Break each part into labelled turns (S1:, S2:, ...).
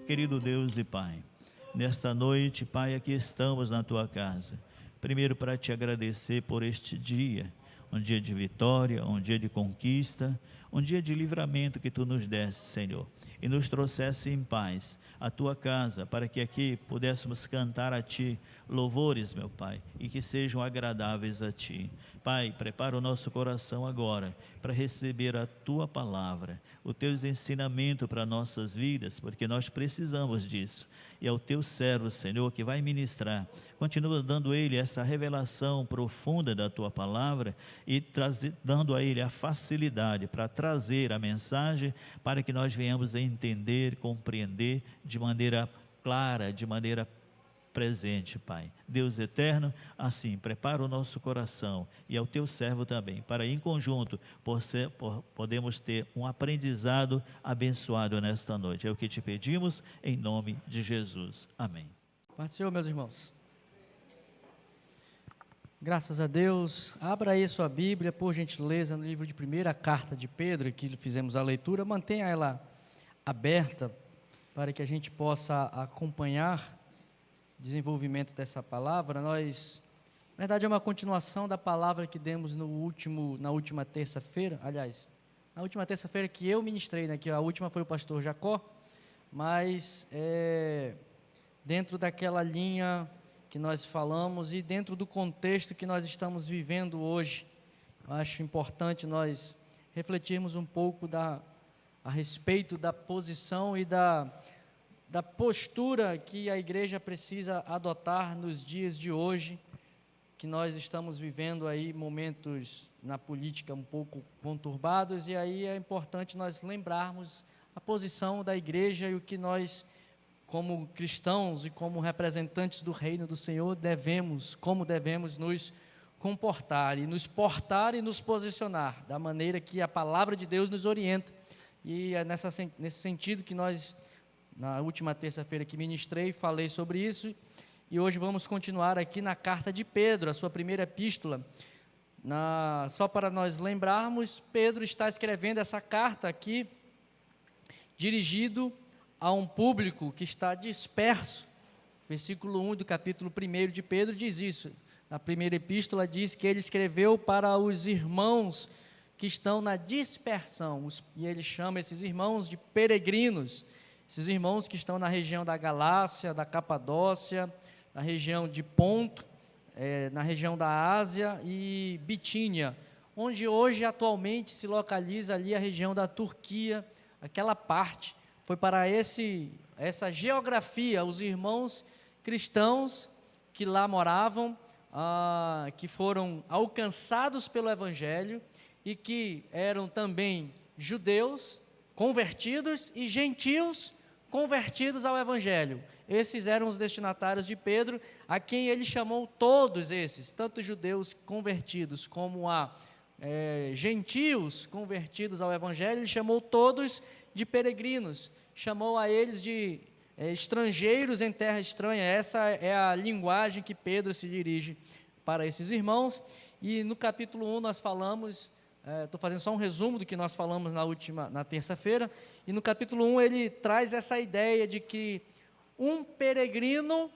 S1: Querido Deus e Pai, nesta noite, Pai, aqui estamos na Tua casa. Primeiro, para te agradecer por este dia, um dia de vitória, um dia de conquista, um dia de livramento que Tu nos deste, Senhor, e nos trouxesse em paz à Tua casa, para que aqui pudéssemos cantar a Ti louvores, meu Pai, e que sejam agradáveis a Ti. Pai, prepara o nosso coração agora para receber a Tua palavra, o Teus ensinamentos para nossas vidas, porque nós precisamos disso. E é o Teu servo, Senhor, que vai ministrar. Continua dando a ele essa revelação profunda da Tua palavra e dando a ele a facilidade para trazer a mensagem, para que nós venhamos a entender, compreender de maneira clara, de maneira presente, Pai. Deus eterno, assim, prepara o nosso coração e ao Teu servo também, para em conjunto podemos ter um aprendizado abençoado nesta noite. É o que te pedimos em nome de Jesus. Amém.
S2: Paz do Senhor, meus irmãos. Graças a Deus. Abra aí sua Bíblia, por gentileza, no livro de primeira carta de Pedro, que fizemos a leitura. Mantenha ela aberta para que a gente possa acompanhar o desenvolvimento dessa palavra. Na verdade, é uma continuação da palavra que demos na última terça-feira. Aliás, na última terça-feira que eu ministrei, né, que a última foi o pastor Jacó, mas dentro daquela linha que nós falamos e dentro do contexto que nós estamos vivendo hoje, eu acho importante nós refletirmos um pouco a respeito da posição e da postura que a igreja precisa adotar nos dias de hoje, que nós estamos vivendo aí momentos na política um pouco conturbados, e aí é importante nós lembrarmos a posição da igreja e o que nós, como cristãos e como representantes do reino do Senhor, como devemos nos comportar e nos portar e nos posicionar, da maneira que a palavra de Deus nos orienta. E é nesse sentido que nós, na última terça-feira que ministrei, falei sobre isso, e hoje vamos continuar aqui na carta de Pedro, a sua primeira epístola. Só para nós lembrarmos, Pedro está escrevendo essa carta aqui, dirigido a um público que está disperso. Versículo 1 do capítulo 1 de Pedro diz isso. Na primeira epístola diz que ele escreveu para os irmãos que estão na dispersão, e ele chama esses irmãos de peregrinos, esses irmãos que estão na região da Galácia, da Capadócia, na região de Ponto, na região da Ásia e Bitínia, onde hoje atualmente se localiza ali a região da Turquia, aquela parte. Foi para essa geografia, os irmãos cristãos que lá moravam, que foram alcançados pelo Evangelho e que eram também judeus convertidos e gentios convertidos ao Evangelho. Esses eram os destinatários de Pedro, a quem ele chamou todos esses, tanto judeus convertidos como gentios convertidos ao Evangelho, ele chamou todos de peregrinos, chamou a eles de estrangeiros em terra estranha. Essa é a linguagem que Pedro se dirige para esses irmãos. E no capítulo 1 nós falamos, estou fazendo só um resumo do que nós falamos na terça-feira, e no capítulo 1 ele traz essa ideia de que um peregrino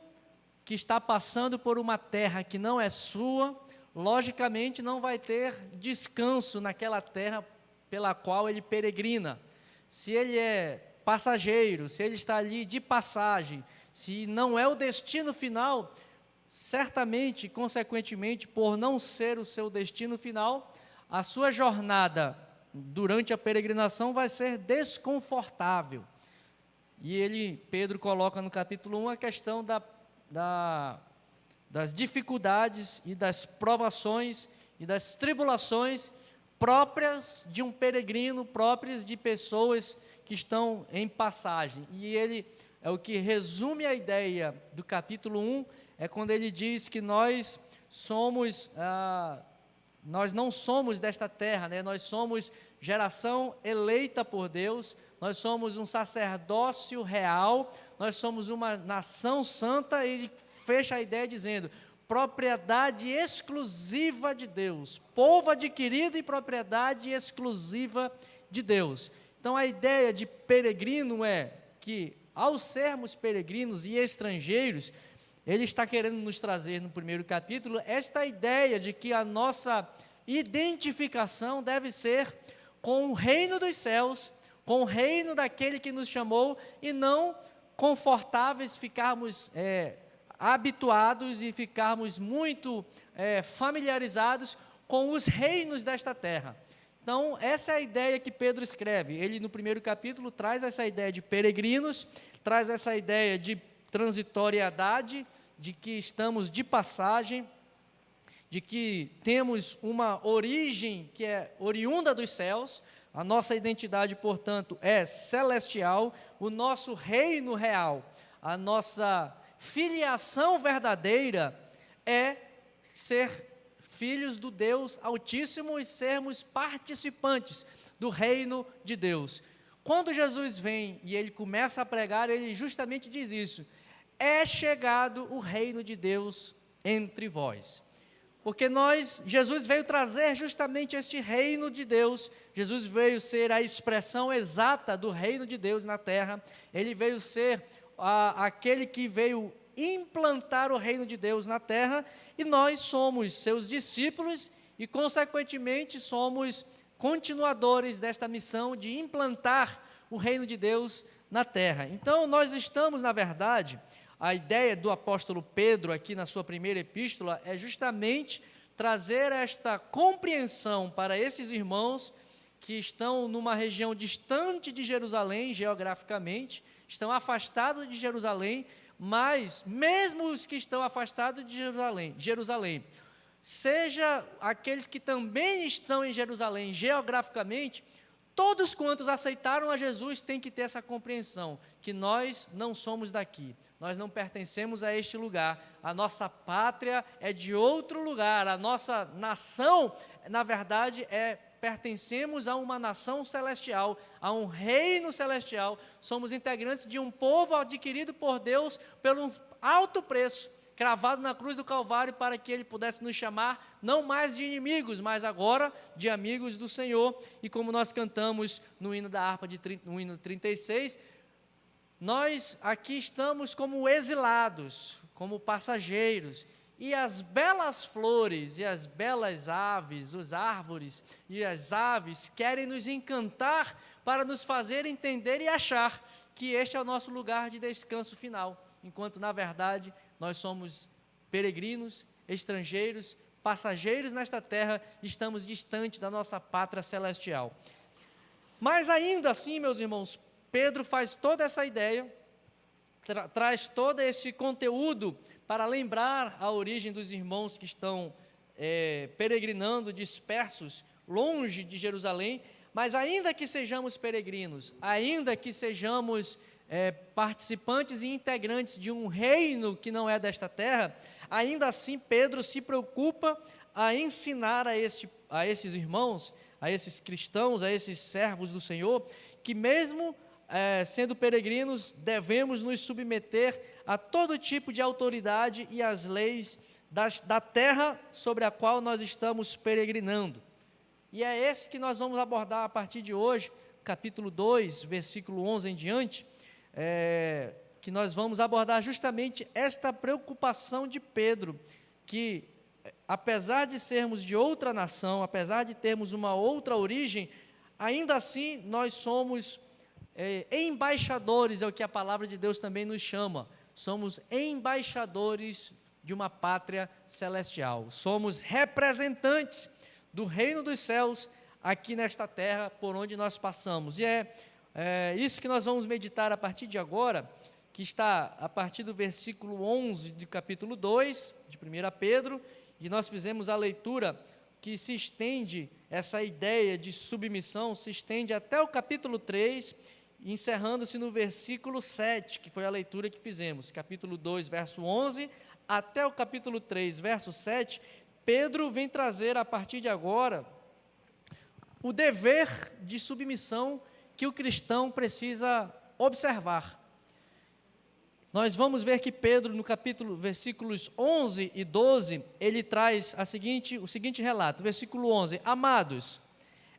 S2: que está passando por uma terra que não é sua, logicamente não vai ter descanso naquela terra pela qual ele peregrina. Se ele é passageiro, se ele está ali de passagem, se não é o destino final, certamente, consequentemente, por não ser o seu destino final, a sua jornada durante a peregrinação vai ser desconfortável. E Pedro coloca no capítulo 1 a questão das dificuldades e das provações e das tribulações próprias de um peregrino, próprias de pessoas que estão em passagem. E ele é o que resume a ideia do capítulo 1, é quando ele diz que nós não somos desta terra, né? Nós somos geração eleita por Deus, nós somos um sacerdócio real, nós somos uma nação santa. E ele fecha a ideia dizendo: propriedade exclusiva de Deus, povo adquirido e propriedade exclusiva de Deus. Então a ideia de peregrino é que ao sermos peregrinos e estrangeiros, ele está querendo nos trazer no primeiro capítulo esta ideia de que a nossa identificação deve ser com o reino dos céus, com o reino daquele que nos chamou, e não confortáveis ficarmos habituados e ficarmos muito familiarizados com os reinos desta terra. Então, essa é a ideia que Pedro escreve. Ele, no primeiro capítulo, traz essa ideia de peregrinos, traz essa ideia de transitoriedade, de que estamos de passagem, de que temos uma origem que é oriunda dos céus, a nossa identidade, portanto, é celestial, o nosso reino real, a nossa filiação verdadeira é ser filhos do Deus Altíssimo e sermos participantes do reino de Deus. Quando Jesus vem e ele começa a pregar, ele justamente diz isso: é chegado o reino de Deus entre vós. Porque Jesus veio trazer justamente este reino de Deus, Jesus veio ser a expressão exata do reino de Deus na terra, ele veio ser aquele que veio implantar o reino de Deus na terra, e nós somos seus discípulos e, consequentemente, somos continuadores desta missão de implantar o reino de Deus na terra. Então, nós estamos, na verdade, a ideia do apóstolo Pedro aqui na sua primeira epístola é justamente trazer esta compreensão para esses irmãos que estão numa região distante de Jerusalém, geograficamente, estão afastados de Jerusalém, mas mesmo os que estão afastados de Jerusalém, seja aqueles que também estão em Jerusalém geograficamente, todos quantos aceitaram a Jesus têm que ter essa compreensão, que nós não somos daqui, nós não pertencemos a este lugar, a nossa pátria é de outro lugar, a nossa nação, na verdade, pertencemos a uma nação celestial, a um reino celestial, somos integrantes de um povo adquirido por Deus pelo alto preço, cravado na cruz do Calvário, para que Ele pudesse nos chamar, não mais de inimigos, mas agora de amigos do Senhor. E como nós cantamos no hino da harpa, no hino 36, nós aqui estamos como exilados, como passageiros, e as belas flores e as belas aves, os árvores e as aves querem nos encantar para nos fazer entender e achar que este é o nosso lugar de descanso final, enquanto na verdade nós somos peregrinos, estrangeiros, passageiros nesta terra, estamos distante da nossa pátria celestial. Mas ainda assim, meus irmãos, Pedro faz toda essa ideia, traz todo esse conteúdo para lembrar a origem dos irmãos que estão peregrinando, dispersos, longe de Jerusalém, mas ainda que sejamos peregrinos, ainda que sejamos participantes e integrantes de um reino que não é desta terra, ainda assim Pedro se preocupa a ensinar a esses irmãos, a esses cristãos, a esses servos do Senhor, que mesmo sendo peregrinos, devemos nos submeter a todo tipo de autoridade e às leis da terra sobre a qual nós estamos peregrinando. E é esse que nós vamos abordar a partir de hoje, capítulo 2, versículo 11 em diante, que nós vamos abordar justamente esta preocupação de Pedro, que apesar de sermos de outra nação, apesar de termos uma outra origem, ainda assim nós somos embaixadores, é o que a palavra de Deus também nos chama, somos embaixadores de uma pátria celestial, somos representantes do reino dos céus aqui nesta terra por onde nós passamos, e é isso que nós vamos meditar a partir de agora, que está a partir do versículo 11 do capítulo 2, de 1 Pedro, e nós fizemos a leitura que se estende, essa ideia de submissão, se estende até o capítulo 3, encerrando-se no versículo 7, que foi a leitura que fizemos, capítulo 2, verso 11, até o capítulo 3, verso 7, Pedro vem trazer a partir de agora o dever de submissão que o cristão precisa observar. Nós vamos ver que Pedro, no capítulo, versículos 11 e 12, ele traz o seguinte relato, versículo 11, amados,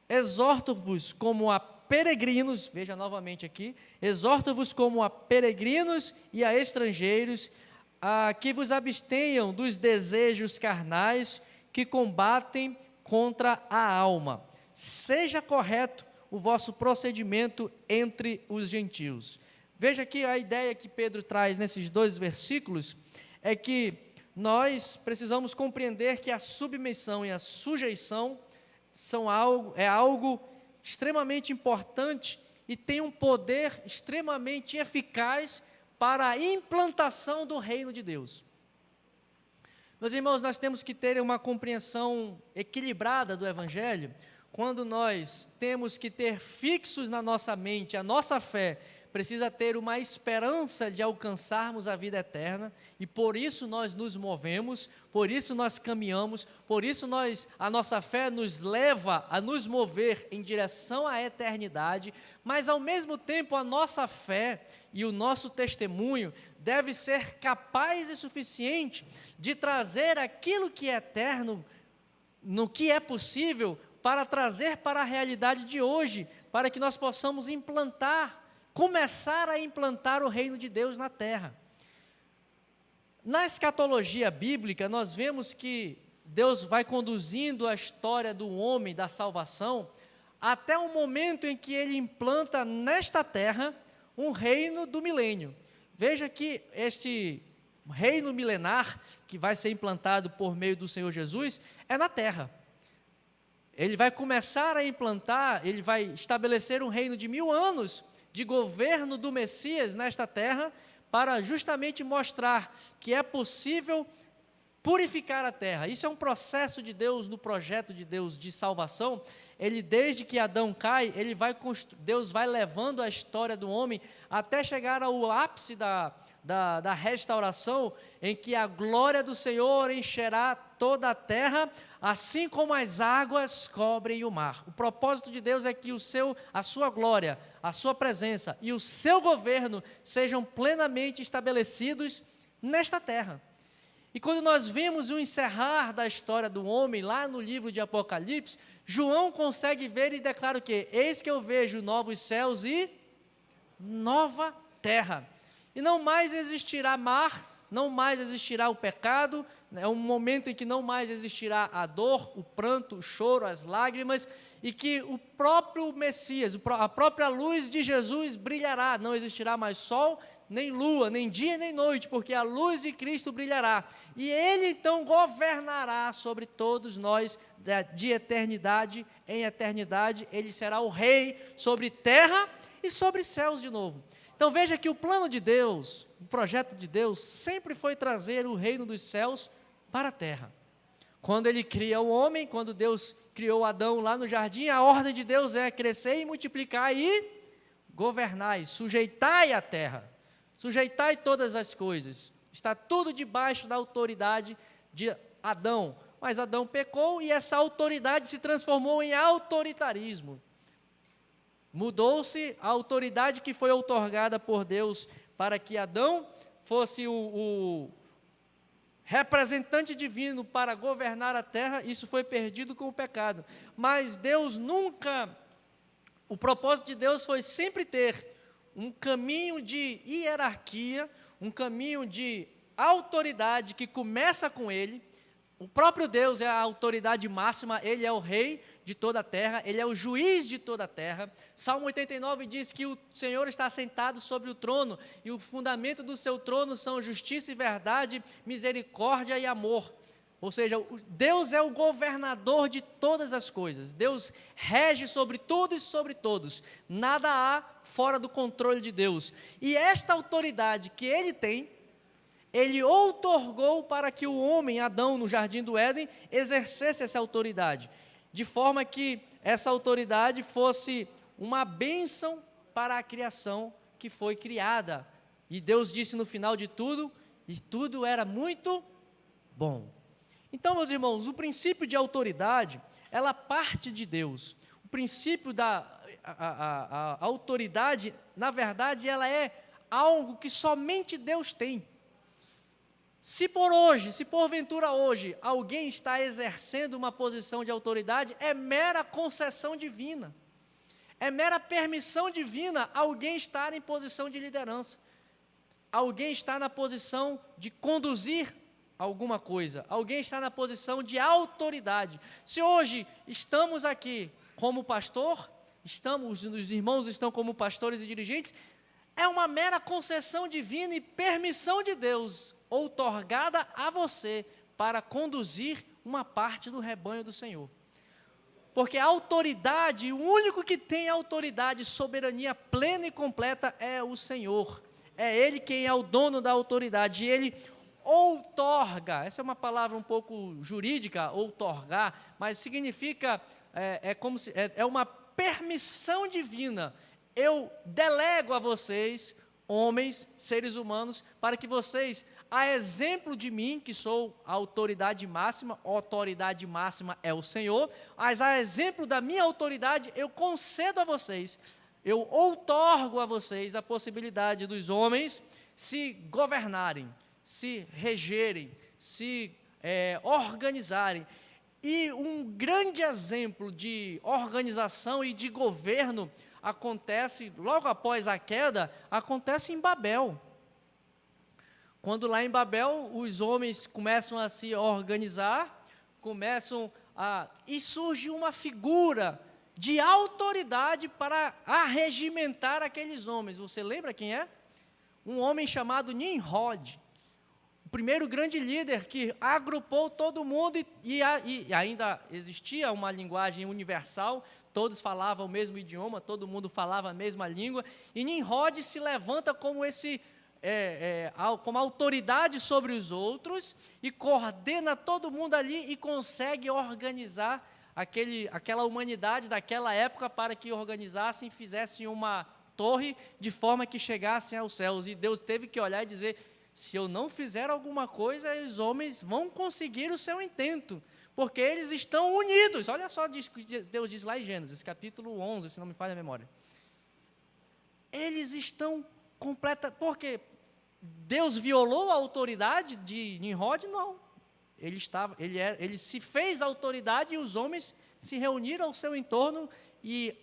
S2: exorto-vos como a peregrinos, veja novamente aqui, exorto-vos como a peregrinos e a estrangeiros, a que vos abstenham dos desejos carnais que combatem contra a alma. Seja correto o vosso procedimento entre os gentios. Veja aqui a ideia que Pedro traz nesses 2 versículos, é que nós precisamos compreender que a submissão e a sujeição é algo extremamente importante e tem um poder extremamente eficaz para a implantação do reino de Deus. Meus irmãos, nós temos que ter uma compreensão equilibrada do Evangelho, quando nós temos que ter fixos na nossa mente, a nossa fé precisa ter uma esperança de alcançarmos a vida eterna, e por isso nós nos movemos, por isso nós caminhamos, por isso a nossa fé nos leva a nos mover em direção à eternidade, mas ao mesmo tempo a nossa fé e o nosso testemunho deve ser capaz e suficiente de trazer aquilo que é eterno, no que é possível, para trazer para a realidade de hoje, para que nós possamos começar a implantar o reino de Deus na terra. Na escatologia bíblica, nós vemos que Deus vai conduzindo a história do homem, da salvação, até o momento em que Ele implanta nesta terra um reino do milênio. Veja que este reino milenar, que vai ser implantado por meio do Senhor Jesus, é na terra. Ele vai começar a implantar, ele vai estabelecer um reino de 1000 anos de governo do Messias nesta terra, para justamente mostrar que é possível purificar a terra. Isso é um processo de Deus, no projeto de Deus de salvação. Desde que Adão cai, Deus vai levando a história do homem até chegar ao ápice da restauração, em que a glória do Senhor encherá toda a terra, assim como as águas cobrem o mar. O propósito de Deus é que a sua glória, a sua presença e o seu governo sejam plenamente estabelecidos nesta terra. E quando nós vemos o encerrar da história do homem, lá no livro de Apocalipse, João consegue ver e declara o quê? Eis que eu vejo novos céus e nova terra. E não mais existirá mar, não mais existirá o pecado, é um momento em que não mais existirá a dor, o pranto, o choro, as lágrimas, e que o próprio Messias, a própria luz de Jesus brilhará, não existirá mais sol, nem lua, nem dia, nem noite, porque a luz de Cristo brilhará, e Ele então governará sobre todos nós, de eternidade em eternidade. Ele será o Rei sobre terra e sobre céus de novo. Então veja que o plano de Deus, o projeto de Deus, sempre foi trazer o reino dos céus para a terra. Quando Ele cria o homem, quando Deus criou Adão lá no jardim, a ordem de Deus é crescer e multiplicar e governai, sujeitai a terra, sujeitai todas as coisas. Está tudo debaixo da autoridade de Adão, mas Adão pecou e essa autoridade se transformou em autoritarismo. Mudou-se a autoridade que foi outorgada por Deus para que Adão fosse o representante divino para governar a terra. Isso foi perdido com o pecado. Mas Deus o propósito de Deus foi sempre ter um caminho de hierarquia, um caminho de autoridade que começa com Ele. O próprio Deus é a autoridade máxima, Ele é o Rei de toda a terra, Ele é o juiz de toda a terra. Salmo 89 diz que o Senhor está sentado sobre o trono, e o fundamento do seu trono são justiça e verdade, misericórdia e amor. Ou seja, Deus é o governador de todas as coisas, Deus rege sobre tudo e sobre todos, nada há fora do controle de Deus. E esta autoridade que Ele tem, Ele outorgou para que o homem, Adão, no jardim do Éden, exercesse essa autoridade, de forma que essa autoridade fosse uma bênção para a criação que foi criada. E Deus disse no final de tudo, e tudo era muito bom. Então, meus irmãos, o princípio de autoridade, ela parte de Deus. O princípio da autoridade, na verdade, ela é algo que somente Deus tem. Se porventura hoje, alguém está exercendo uma posição de autoridade, é mera concessão divina. É mera permissão divina alguém estar em posição de liderança. Alguém está na posição de conduzir alguma coisa. Alguém está na posição de autoridade. Se hoje estamos aqui como pastor, os irmãos estão como pastores e dirigentes, é uma mera concessão divina e permissão de Deus, outorgada a você para conduzir uma parte do rebanho do Senhor. Porque a autoridade, o único que tem autoridade, soberania plena e completa é o Senhor. É Ele quem é o dono da autoridade, e Ele outorga. Essa é uma palavra um pouco jurídica, outorgar, mas significa, é uma permissão divina. Eu delego a vocês, homens, seres humanos, para que vocês, a exemplo de mim, que sou a autoridade máxima é o Senhor, mas a exemplo da minha autoridade, eu concedo a vocês, eu outorgo a vocês a possibilidade dos homens se governarem, se regerem, se organizarem. E um grande exemplo de organização e de governo acontece, logo após a queda, acontece em Babel. Quando lá em Babel, os homens começam a se organizar, e surge uma figura de autoridade para arregimentar aqueles homens. Você lembra quem é? Um homem chamado Nimrod, o primeiro grande líder que agrupou todo mundo e ainda existia uma linguagem universal, todos falavam o mesmo idioma, todo mundo falava a mesma língua, e Nimrod se levanta como como autoridade sobre os outros e coordena todo mundo ali e consegue organizar aquela humanidade daquela época para que organizassem e fizessem uma torre de forma que chegassem aos céus. E Deus teve que olhar e dizer: se eu não fizer alguma coisa, os homens vão conseguir o seu intento, porque eles estão unidos. Olha só o que Deus diz lá em Gênesis, capítulo 11, se não me falha a memória. Eles estão porque Deus violou a autoridade de Nimrod? Não. Ele se fez autoridade e os homens se reuniram ao seu entorno e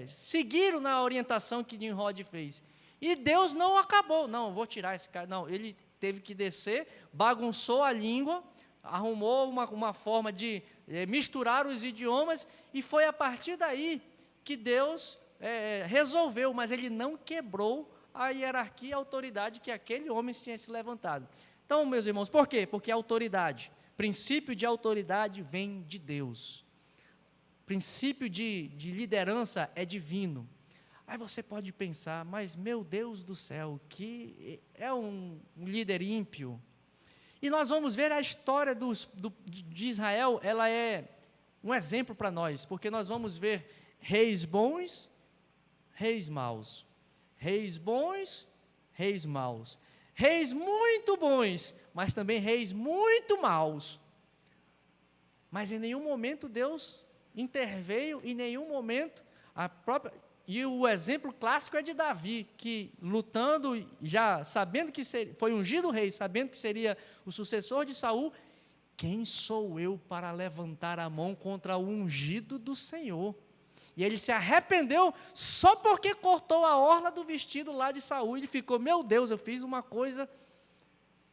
S2: seguiram na orientação que Nimrod fez. E Deus não acabou, não, vou tirar esse cara, não, ele teve que descer, bagunçou a língua, arrumou uma forma de misturar os idiomas, e foi a partir daí que Deus resolveu, mas ele não quebrou a hierarquia e a autoridade que aquele homem tinha se levantado. Então, meus irmãos, por quê? Porque a autoridade, princípio de autoridade vem de Deus. Princípio de liderança é divino. Aí você pode pensar, mas meu Deus do céu, que é um líder ímpio. E nós vamos ver a história de Israel, ela é um exemplo para nós, porque nós vamos ver reis bons, reis maus. Reis bons, reis maus. Reis muito bons, mas também reis muito maus. Mas em nenhum momento Deus interveio, em nenhum momento E o exemplo clássico é de Davi, que lutando, já sabendo que foi ungido rei, sabendo que seria o sucessor de Saul, quem sou eu para levantar a mão contra o ungido do Senhor? E ele se arrependeu só porque cortou a orla do vestido lá de Saul. Ele ficou, meu Deus, eu fiz uma coisa.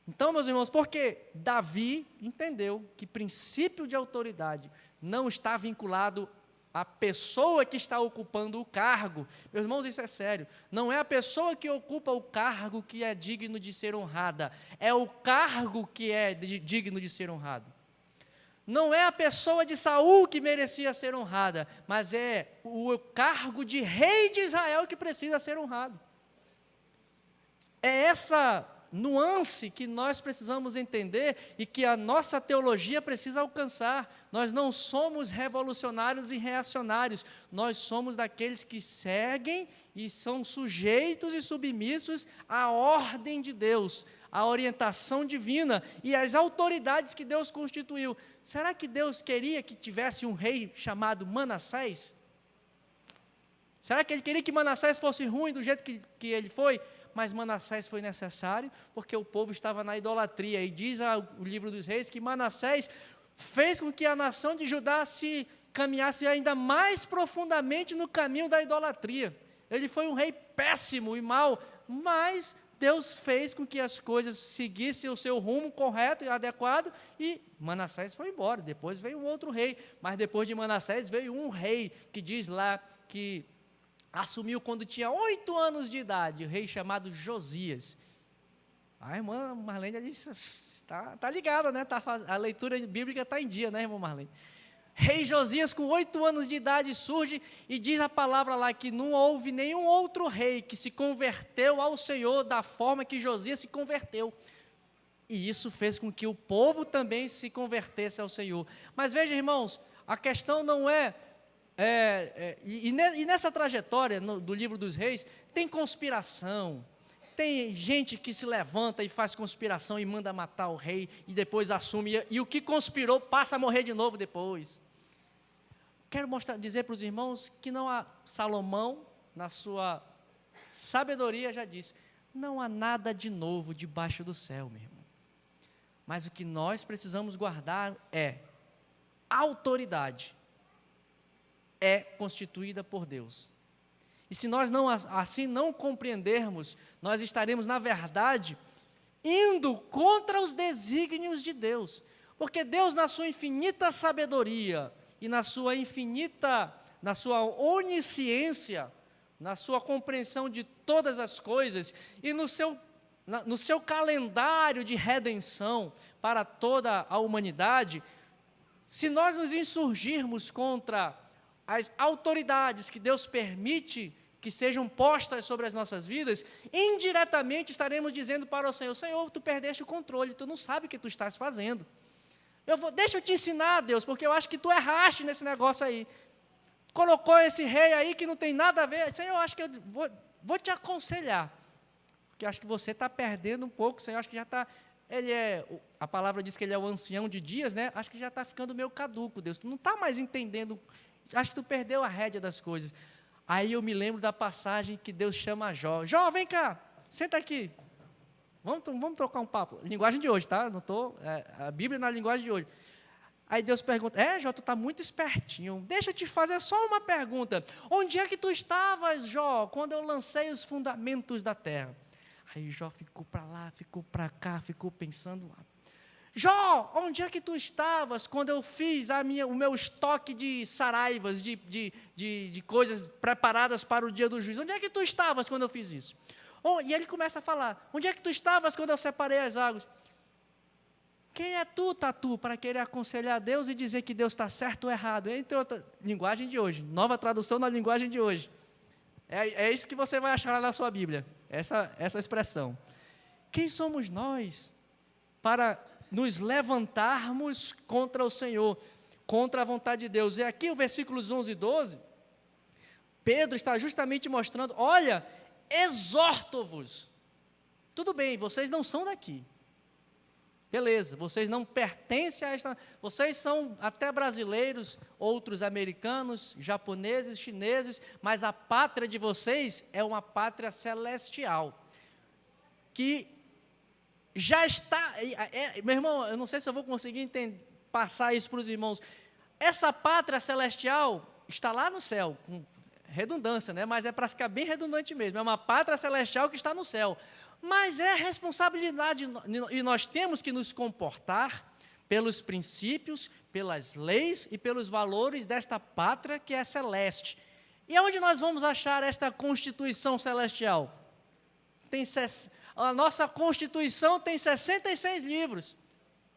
S2: Então, meus irmãos, porque Davi entendeu que princípio de autoridade não está vinculado à pessoa que está ocupando o cargo. Meus irmãos, isso é sério. Não é a pessoa que ocupa o cargo que é digno de ser honrada. É o cargo que é digno de ser honrado. Não é a pessoa de Saul que merecia ser honrada, mas é o cargo de rei de Israel que precisa ser honrado. É essa nuance que nós precisamos entender e que a nossa teologia precisa alcançar. Nós não somos revolucionários e reacionários, nós somos daqueles que seguem e são sujeitos e submissos à ordem de Deus, à orientação divina e às autoridades que Deus constituiu. Será que Deus queria que tivesse um rei chamado Manassés? Será que ele queria que Manassés fosse ruim do jeito que ele foi? Mas Manassés foi necessário porque o povo estava na idolatria. E diz o livro dos reis que Manassés fez com que a nação de Judá se caminhasse ainda mais profundamente no caminho da idolatria. Ele foi um rei péssimo e mau, mas Deus fez com que as coisas seguissem o seu rumo correto e adequado, e Manassés foi embora. Depois veio um outro rei, mas depois de Manassés veio um rei que diz lá que assumiu quando tinha 8 anos de idade, o rei chamado Josias. A irmã Marlene disse, está ligada, né? A leitura bíblica está em dia, né, irmã Marlene? Rei Josias, com 8 anos de idade, surge e diz a palavra lá que não houve nenhum outro rei que se converteu ao Senhor da forma que Josias se converteu. E isso fez com que o povo também se convertesse ao Senhor. Mas veja, irmãos, a questão não e nessa trajetória do livro dos reis, tem conspiração, tem gente que se levanta e faz conspiração e manda matar o rei, e depois assume, e o que conspirou passa a morrer de novo depois. Quero dizer para os irmãos que não há, Salomão, na sua sabedoria, já disse, não há nada de novo debaixo do céu, meu irmão. Mas o que nós precisamos guardar é a autoridade é constituída por Deus. E se nós assim não compreendermos, nós estaremos, na verdade, indo contra os desígnios de Deus. Porque Deus, na sua infinita sabedoria e na sua onisciência, na sua compreensão de todas as coisas e no seu calendário de redenção para toda a humanidade, se nós nos insurgirmos contra as autoridades que Deus permite que sejam postas sobre as nossas vidas, indiretamente estaremos dizendo para o Senhor, Senhor, tu perdeste o controle, tu não sabe o que tu estás fazendo. Deixa eu te ensinar, Deus, porque eu acho que tu erraste nesse negócio aí. Colocou esse rei aí que não tem nada a ver, Senhor, eu acho que eu vou te aconselhar, porque eu acho que você está perdendo um pouco, Senhor, acho que já está... a palavra diz que ele é o ancião de dias, né? Acho que já está ficando meio caduco, Deus, tu não está mais entendendo, acho que tu perdeu a rédea das coisas. Aí eu me lembro da passagem que Deus chama Jó. Jó, vem cá, senta aqui. Vamos trocar um papo. Linguagem de hoje, tá? Não a Bíblia na linguagem de hoje. Aí Deus pergunta, Jó, tu está muito espertinho. Deixa eu te fazer só uma pergunta. Onde é que tu estavas, Jó, quando eu lancei os fundamentos da terra? Aí Jó ficou para lá, ficou para cá, ficou pensando. Jó, onde é que tu estavas quando eu fiz o meu estoque de saraivas, de coisas preparadas para o dia do juízo? Onde é que tu estavas quando eu fiz isso? E ele começa a falar, onde é que tu estavas quando eu separei as águas? Quem é tu, Tatu, para querer aconselhar Deus e dizer que Deus está certo ou errado? Entre outra linguagem de hoje, nova tradução na linguagem de hoje. É isso que você vai achar na sua Bíblia, essa expressão. Quem somos nós para nos levantarmos contra o Senhor, contra a vontade de Deus? E aqui o versículos 11 e 12, Pedro está justamente mostrando, olha, exorto-vos. Tudo bem, vocês não são daqui. Beleza, vocês não pertencem a esta... Vocês são até brasileiros, outros americanos, japoneses, chineses, mas a pátria de vocês é uma pátria celestial, que já está... meu irmão, eu não sei se eu vou conseguir passar isso para os irmãos. Essa pátria celestial está lá no céu, com redundância, né? Mas é para ficar bem redundante mesmo. É uma pátria celestial que está no céu. Mas é responsabilidade, e nós temos que nos comportar pelos princípios, pelas leis e pelos valores desta pátria que é celeste. E onde nós vamos achar esta Constituição celestial? A nossa Constituição tem 66 livros,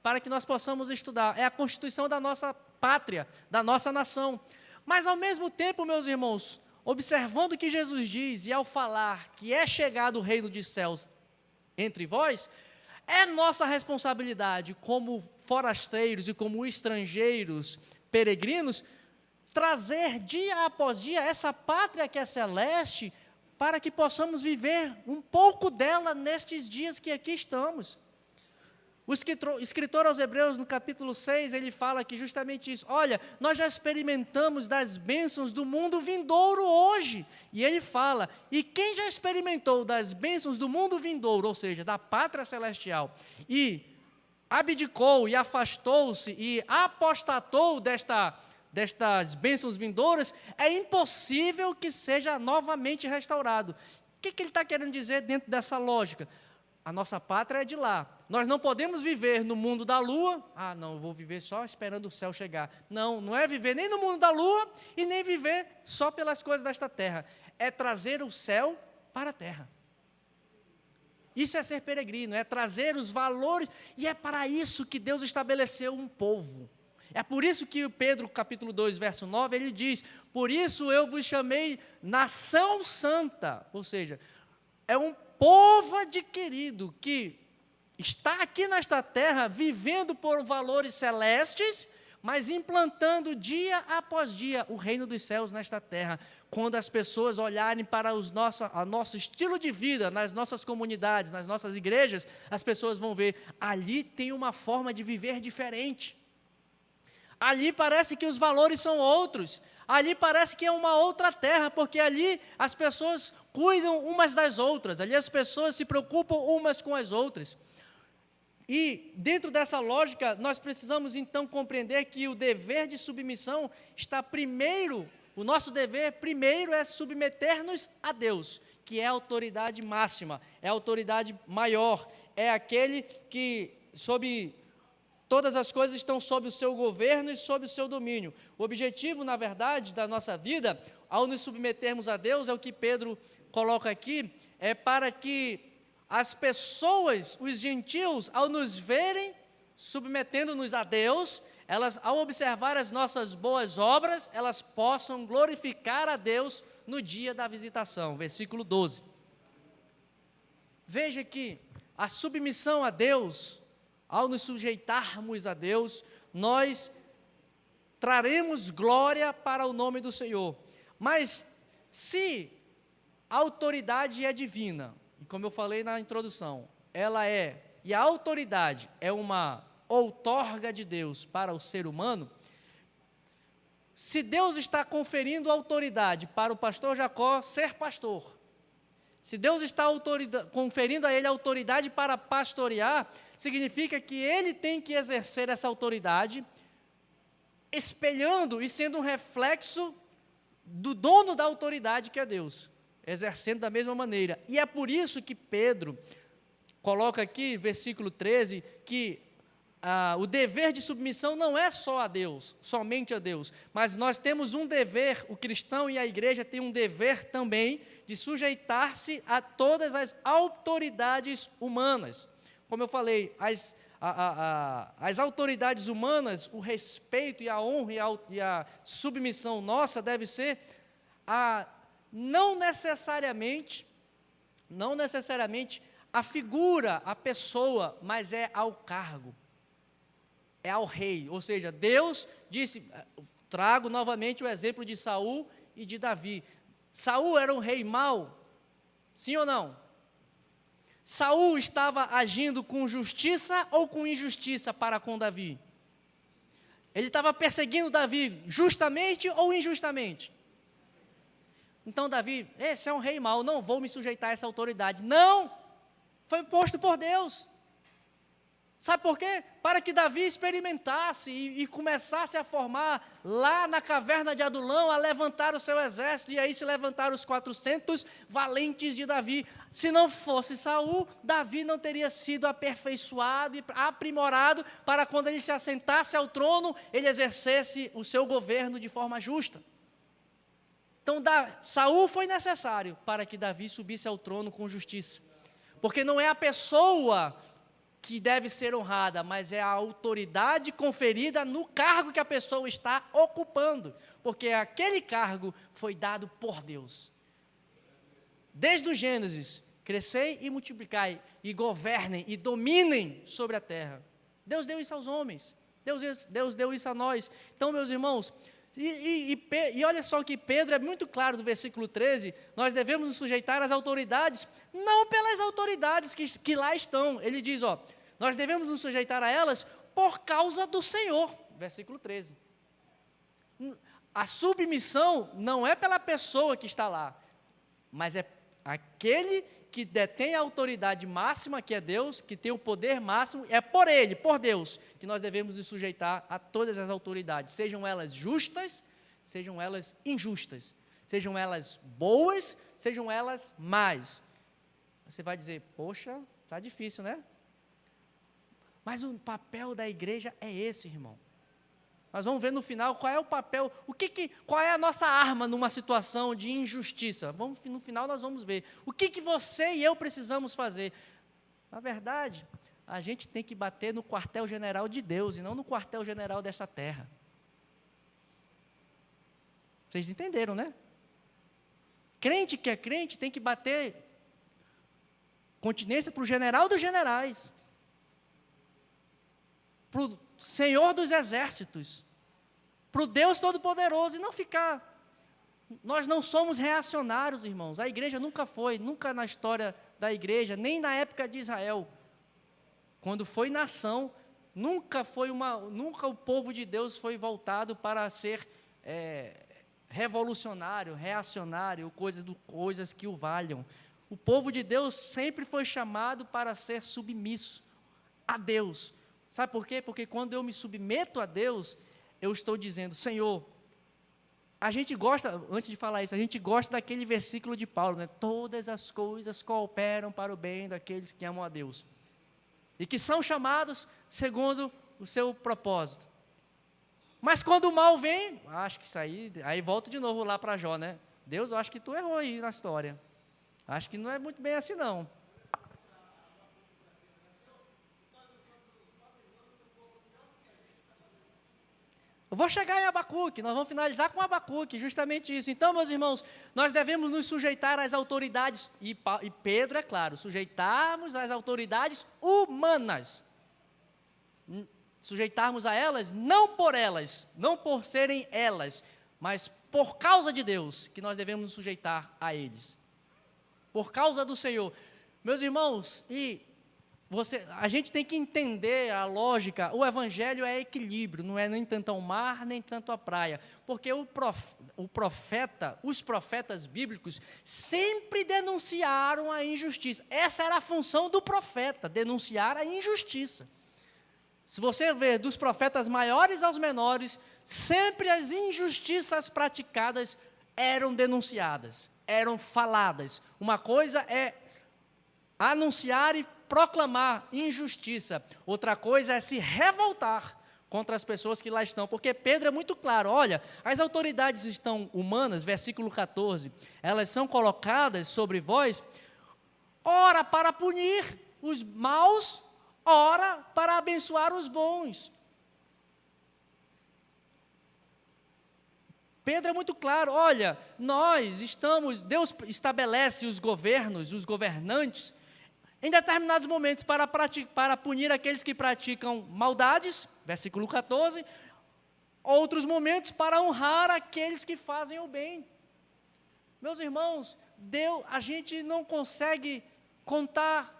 S2: para que nós possamos estudar. É a Constituição da nossa pátria, da nossa nação. Mas, ao mesmo tempo, meus irmãos, observando o que Jesus diz, e ao falar que é chegado o reino dos céus entre vós, é nossa responsabilidade, como forasteiros e como estrangeiros, peregrinos, trazer dia após dia essa pátria que é celeste, para que possamos viver um pouco dela nestes dias que aqui estamos. O escritor aos Hebreus, no capítulo 6, ele fala que justamente isso, olha, nós já experimentamos das bênçãos do mundo vindouro hoje, e ele fala, e quem já experimentou das bênçãos do mundo vindouro, ou seja, da pátria celestial, e abdicou, e afastou-se, e apostatou destas bênçãos vindouras, é impossível que seja novamente restaurado. O que ele está querendo dizer dentro dessa lógica? A nossa pátria é de lá. Nós não podemos viver no mundo da lua. Ah, não, eu vou viver só esperando o céu chegar. Não, não é viver nem no mundo da lua e nem viver só pelas coisas desta terra. É trazer o céu para a terra. Isso é ser peregrino, é trazer os valores, e é para isso que Deus estabeleceu um povo. É por isso que Pedro, capítulo 2, verso 9, ele diz: por isso eu vos chamei nação santa, ou seja, é um povo adquirido que está aqui nesta terra, vivendo por valores celestes, mas implantando dia após dia o reino dos céus nesta terra. Quando as pessoas olharem para o nosso estilo de vida, nas nossas comunidades, nas nossas igrejas, as pessoas vão ver, ali tem uma forma de viver diferente. Ali parece que os valores são outros. Ali parece que é uma outra terra, porque ali as pessoas cuidam umas das outras. Ali as pessoas se preocupam umas com as outras. E dentro dessa lógica, nós precisamos então compreender que o dever de submissão está primeiro. O nosso dever primeiro é submeter-nos a Deus, que é a autoridade máxima, é a autoridade maior, é aquele que sob todas as coisas estão sob o seu governo e sob o seu domínio. O objetivo, na verdade, da nossa vida, ao nos submetermos a Deus, é o que Pedro coloca aqui, é para que as pessoas, os gentios, ao nos verem submetendo-nos a Deus, elas, ao observar as nossas boas obras, elas possam glorificar a Deus no dia da visitação. Versículo 12. Veja que a submissão a Deus, ao nos sujeitarmos a Deus, nós traremos glória para o nome do Senhor. Mas se a autoridade é divina, e como eu falei na introdução, e a autoridade é uma outorga de Deus para o ser humano, se Deus está conferindo autoridade para o pastor Jacó ser pastor, se Deus está conferindo a ele autoridade para pastorear, significa que ele tem que exercer essa autoridade, espelhando e sendo um reflexo do dono da autoridade, que é Deus, exercendo da mesma maneira. E é por isso que Pedro coloca aqui, versículo 13, que o dever de submissão não é só a Deus, somente a Deus, mas nós temos um dever, o cristão e a igreja têm um dever também de sujeitar-se a todas as autoridades humanas. Como eu falei, as autoridades humanas, o respeito e a honra e a submissão nossa deve ser não necessariamente a figura, a pessoa, mas é ao cargo. É ao rei, ou seja, Deus disse, trago novamente o exemplo de Saul e de Davi. Saul era um rei mau, sim ou não? Saul estava agindo com justiça ou com injustiça para com Davi? Ele estava perseguindo Davi justamente ou injustamente? Então Davi, esse é um rei mau, não vou me sujeitar a essa autoridade. Não, foi posto por Deus. Sabe por quê? Para que Davi experimentasse e começasse a formar lá na caverna de Adulão, a levantar o seu exército, e aí se levantaram os 400 valentes de Davi. Se não fosse Saul, Davi não teria sido aperfeiçoado e aprimorado para quando ele se assentasse ao trono, ele exercesse o seu governo de forma justa. Então Saul foi necessário para que Davi subisse ao trono com justiça, porque não é a pessoa que deve ser honrada, mas é a autoridade conferida no cargo que a pessoa está ocupando, porque aquele cargo foi dado por Deus. Desde o Gênesis, crescei e multiplicai, e governem e dominem sobre a terra. Deus deu isso aos homens, Deus deu isso a nós. Então, meus irmãos, e olha só que Pedro é muito claro no versículo 13, nós devemos nos sujeitar às autoridades, não pelas autoridades que lá estão. Ele diz, nós devemos nos sujeitar a elas por causa do Senhor, versículo 13. A submissão não é pela pessoa que está lá, mas é aquele que detém a autoridade máxima, que é Deus, que tem o poder máximo, é por Ele, por Deus, que nós devemos nos sujeitar a todas as autoridades, sejam elas justas, sejam elas injustas, sejam elas boas, sejam elas más. Você vai dizer, poxa, está difícil, né? Mas o papel da igreja é esse, irmão. Nós vamos ver no final qual é o papel, qual é a nossa arma numa situação de injustiça. No final nós vamos ver o que você e eu precisamos fazer. Na verdade, a gente tem que bater no quartel-general de Deus e não no quartel-general dessa terra. Vocês entenderam, né? Crente que é crente tem que bater continência para o general dos generais, para o Senhor dos exércitos, para o Deus Todo-Poderoso, e não ficar. Nós não somos reacionários, irmãos. A igreja nunca foi, nunca na história da igreja, nem na época de Israel, quando foi nação, nunca o povo de Deus foi voltado para ser revolucionário, reacionário, coisas que o valham. O povo de Deus sempre foi chamado para ser submisso a Deus. Sabe por quê? Porque quando eu me submeto a Deus, eu estou dizendo, Senhor, a gente gosta, antes de falar isso, a gente gosta daquele versículo de Paulo, né? Todas as coisas cooperam para o bem daqueles que amam a Deus e que são chamados segundo o seu propósito. Mas quando o mal vem, acho que isso aí volto de novo lá para Jó, né? Deus, eu acho que tu errou aí na história. Acho que não é muito bem assim, não. Eu vou chegar em Abacuque, nós vamos finalizar com Abacuque, justamente isso. Então, meus irmãos, nós devemos nos sujeitar às autoridades, e Pedro, é claro, sujeitarmos às autoridades humanas. Sujeitarmos a elas, não por serem elas, mas por causa de Deus, que nós devemos nos sujeitar a eles. Por causa do Senhor. Meus irmãos, a gente tem que entender a lógica, o evangelho é equilíbrio, não é nem tanto ao mar, nem tanto à praia, porque os profetas bíblicos sempre denunciaram a injustiça, essa era a função do profeta, denunciar a injustiça. Se você ver dos profetas maiores aos menores, sempre as injustiças praticadas eram denunciadas, eram faladas. Uma coisa é anunciar e proclamar injustiça, outra coisa é se revoltar contra as pessoas que lá estão, porque Pedro é muito claro, olha, as autoridades estão humanas, versículo 14, elas são colocadas sobre vós, ora para punir os maus, ora para abençoar os bons. Pedro é muito claro, olha, Deus estabelece os governos, os governantes, em determinados momentos para punir aqueles que praticam maldades, versículo 14, outros momentos para honrar aqueles que fazem o bem. Meus irmãos, a gente não consegue contar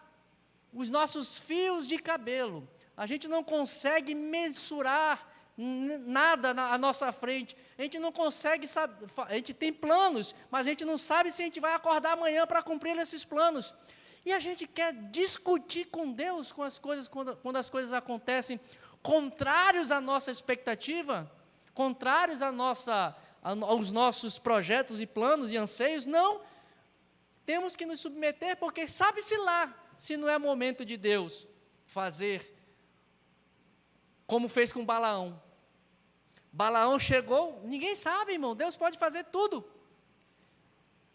S2: os nossos fios de cabelo, a gente não consegue mensurar nada à nossa frente, a gente não consegue saber, a gente tem planos, mas a gente não sabe se a gente vai acordar amanhã para cumprir esses planos. E a gente quer discutir com Deus com as coisas, quando as coisas acontecem contrários à nossa expectativa, contrários aos nossos projetos e planos e anseios. Não, temos que nos submeter, porque sabe-se lá, se não é momento de Deus fazer como fez com Balaão. Balaão chegou, ninguém sabe, irmão, Deus pode fazer tudo.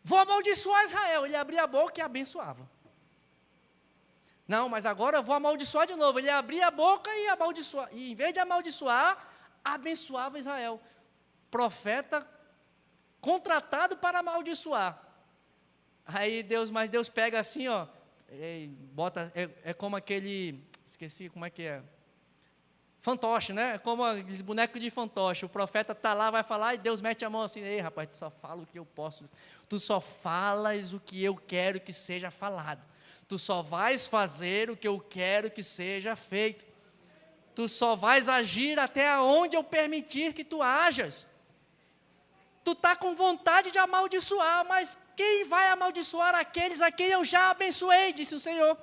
S2: Vou amaldiçoar Israel, ele abria a boca e abençoava. Não, mas agora eu vou amaldiçoar de novo. Ele abria a boca e amaldiçoava. E em vez de amaldiçoar, abençoava Israel. Profeta contratado para amaldiçoar. Aí Deus pega assim, ó, bota, é como aquele, esqueci como é que é, fantoche, né? É como aqueles bonecos de fantoche. O profeta está lá, vai falar, e Deus mete a mão assim, ei rapaz, tu só fala o que eu posso, tu só falas o que eu quero que seja falado. Tu só vais fazer o que eu quero que seja feito. Tu só vais agir até onde eu permitir que tu hajas. Tu está com vontade de amaldiçoar, mas quem vai amaldiçoar aqueles a quem eu já abençoei, disse o Senhor.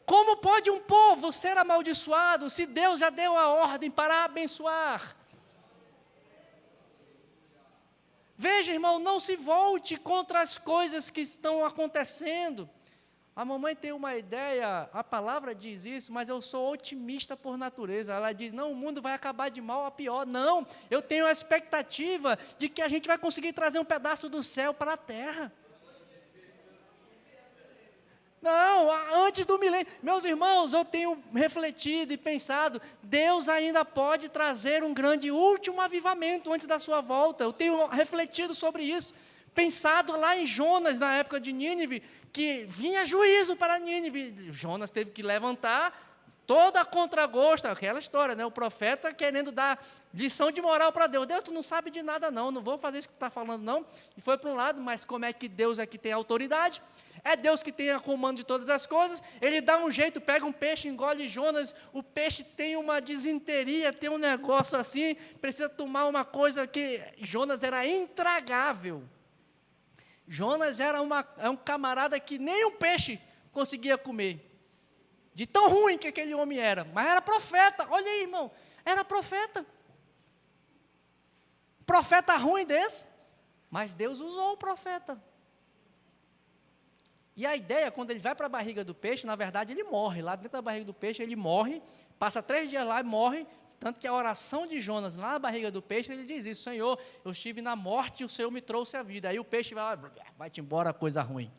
S2: Como pode um povo ser amaldiçoado se Deus já deu a ordem para abençoar? Veja, irmão, não se volte contra as coisas que estão acontecendo. A mamãe tem uma ideia, a palavra diz isso, mas eu sou otimista por natureza. Ela diz, não, o mundo vai acabar de mal a pior. Não, eu tenho a expectativa de que a gente vai conseguir trazer um pedaço do céu para a terra. Não, antes do milênio. Meus irmãos, eu tenho refletido e pensado, Deus ainda pode trazer um grande último avivamento antes da sua volta. Eu tenho refletido sobre isso, pensado lá em Jonas, na época de Nínive, que vinha juízo para Nínive. Jonas teve que levantar toda a contragosto, aquela história, né? O profeta querendo dar lição de moral para Deus. Deus, tu não sabe de nada não vou fazer isso que tu está falando não. E foi para um lado, mas como é que Deus é que tem autoridade? É Deus que tem a comando de todas as coisas. Ele dá um jeito, pega um peixe, engole Jonas. O peixe tem uma disenteria, tem um negócio assim, precisa tomar uma coisa que Jonas era intragável. Jonas era um camarada que nem um peixe conseguia comer. De tão ruim que aquele homem era. Mas era profeta, olha aí, irmão. Era profeta. Profeta ruim desse. Mas Deus usou o profeta. E a ideia, quando ele vai para a barriga do peixe, na verdade ele morre. Lá dentro da barriga do peixe ele morre. Passa 3 dias lá e morre. Tanto que a oração de Jonas, lá na barriga do peixe, ele diz isso: Senhor, eu estive na morte e o Senhor me trouxe a vida. Aí o peixe vai lá, vai-te embora, coisa ruim.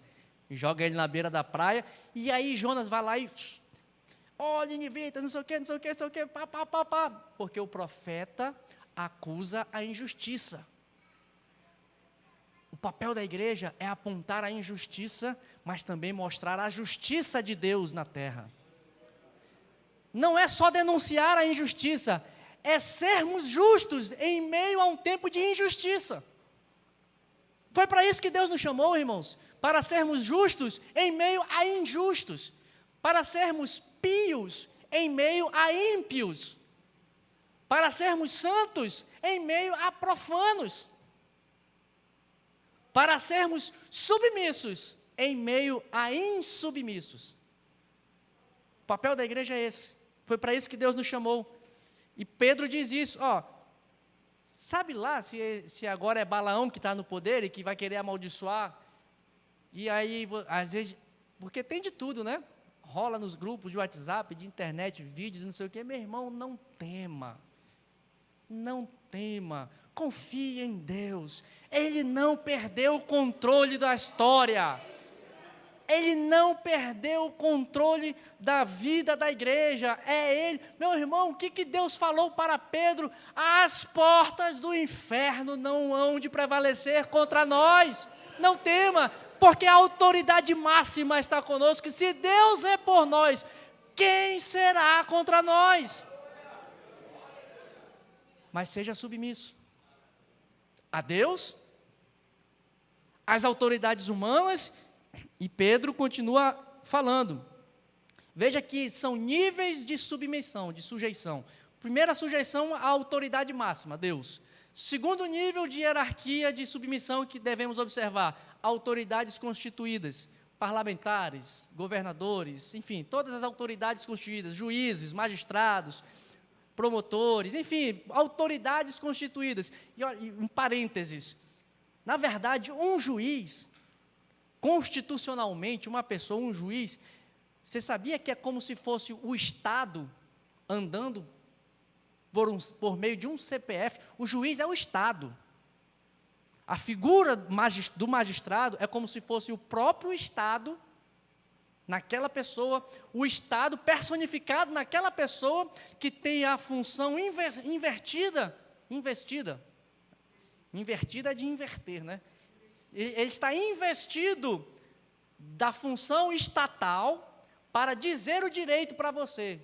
S2: E joga ele na beira da praia. E aí Jonas vai lá e... Ó, ninivitas, não sei o que, pá. Porque o profeta acusa a injustiça. O papel da igreja é apontar a injustiça, mas também mostrar a justiça de Deus na terra. Não é só denunciar a injustiça, é sermos justos em meio a um tempo de injustiça. Foi para isso que Deus nos chamou, irmãos, para sermos justos em meio a injustos, para sermos pios em meio a ímpios, para sermos santos em meio a profanos, para sermos submissos em meio a insubmissos. O papel da igreja é esse. Foi para isso que Deus nos chamou. E Pedro diz isso, sabe lá se agora é Balaão que está no poder e que vai querer amaldiçoar? E aí, às vezes, porque tem de tudo, né? Rola nos grupos de WhatsApp, de internet, vídeos, não sei o quê. Meu irmão, não tema. Não tema. Confie em Deus. Ele não perdeu o controle da história. Ele não perdeu o controle da vida da igreja. É Ele. Meu irmão, o que Deus falou para Pedro? As portas do inferno não hão de prevalecer contra nós. Não tema, porque a autoridade máxima está conosco. Se Deus é por nós, quem será contra nós? Mas seja submisso a Deus, às autoridades humanas. E Pedro continua falando. Veja que são níveis de submissão, de sujeição. Primeira sujeição à autoridade máxima, Deus. Segundo nível de hierarquia de submissão que devemos observar, autoridades constituídas, parlamentares, governadores, enfim, todas as autoridades constituídas, juízes, magistrados, promotores, enfim, autoridades constituídas. E em parênteses, na verdade, um juiz, constitucionalmente, uma pessoa, um juiz, você sabia que é como se fosse o Estado andando por meio de um CPF? O juiz é o Estado. A figura do magistrado é como se fosse o próprio Estado, naquela pessoa, o Estado personificado naquela pessoa que tem a função invertida é de inverter, né? Ele está investido da função estatal para dizer o direito para você.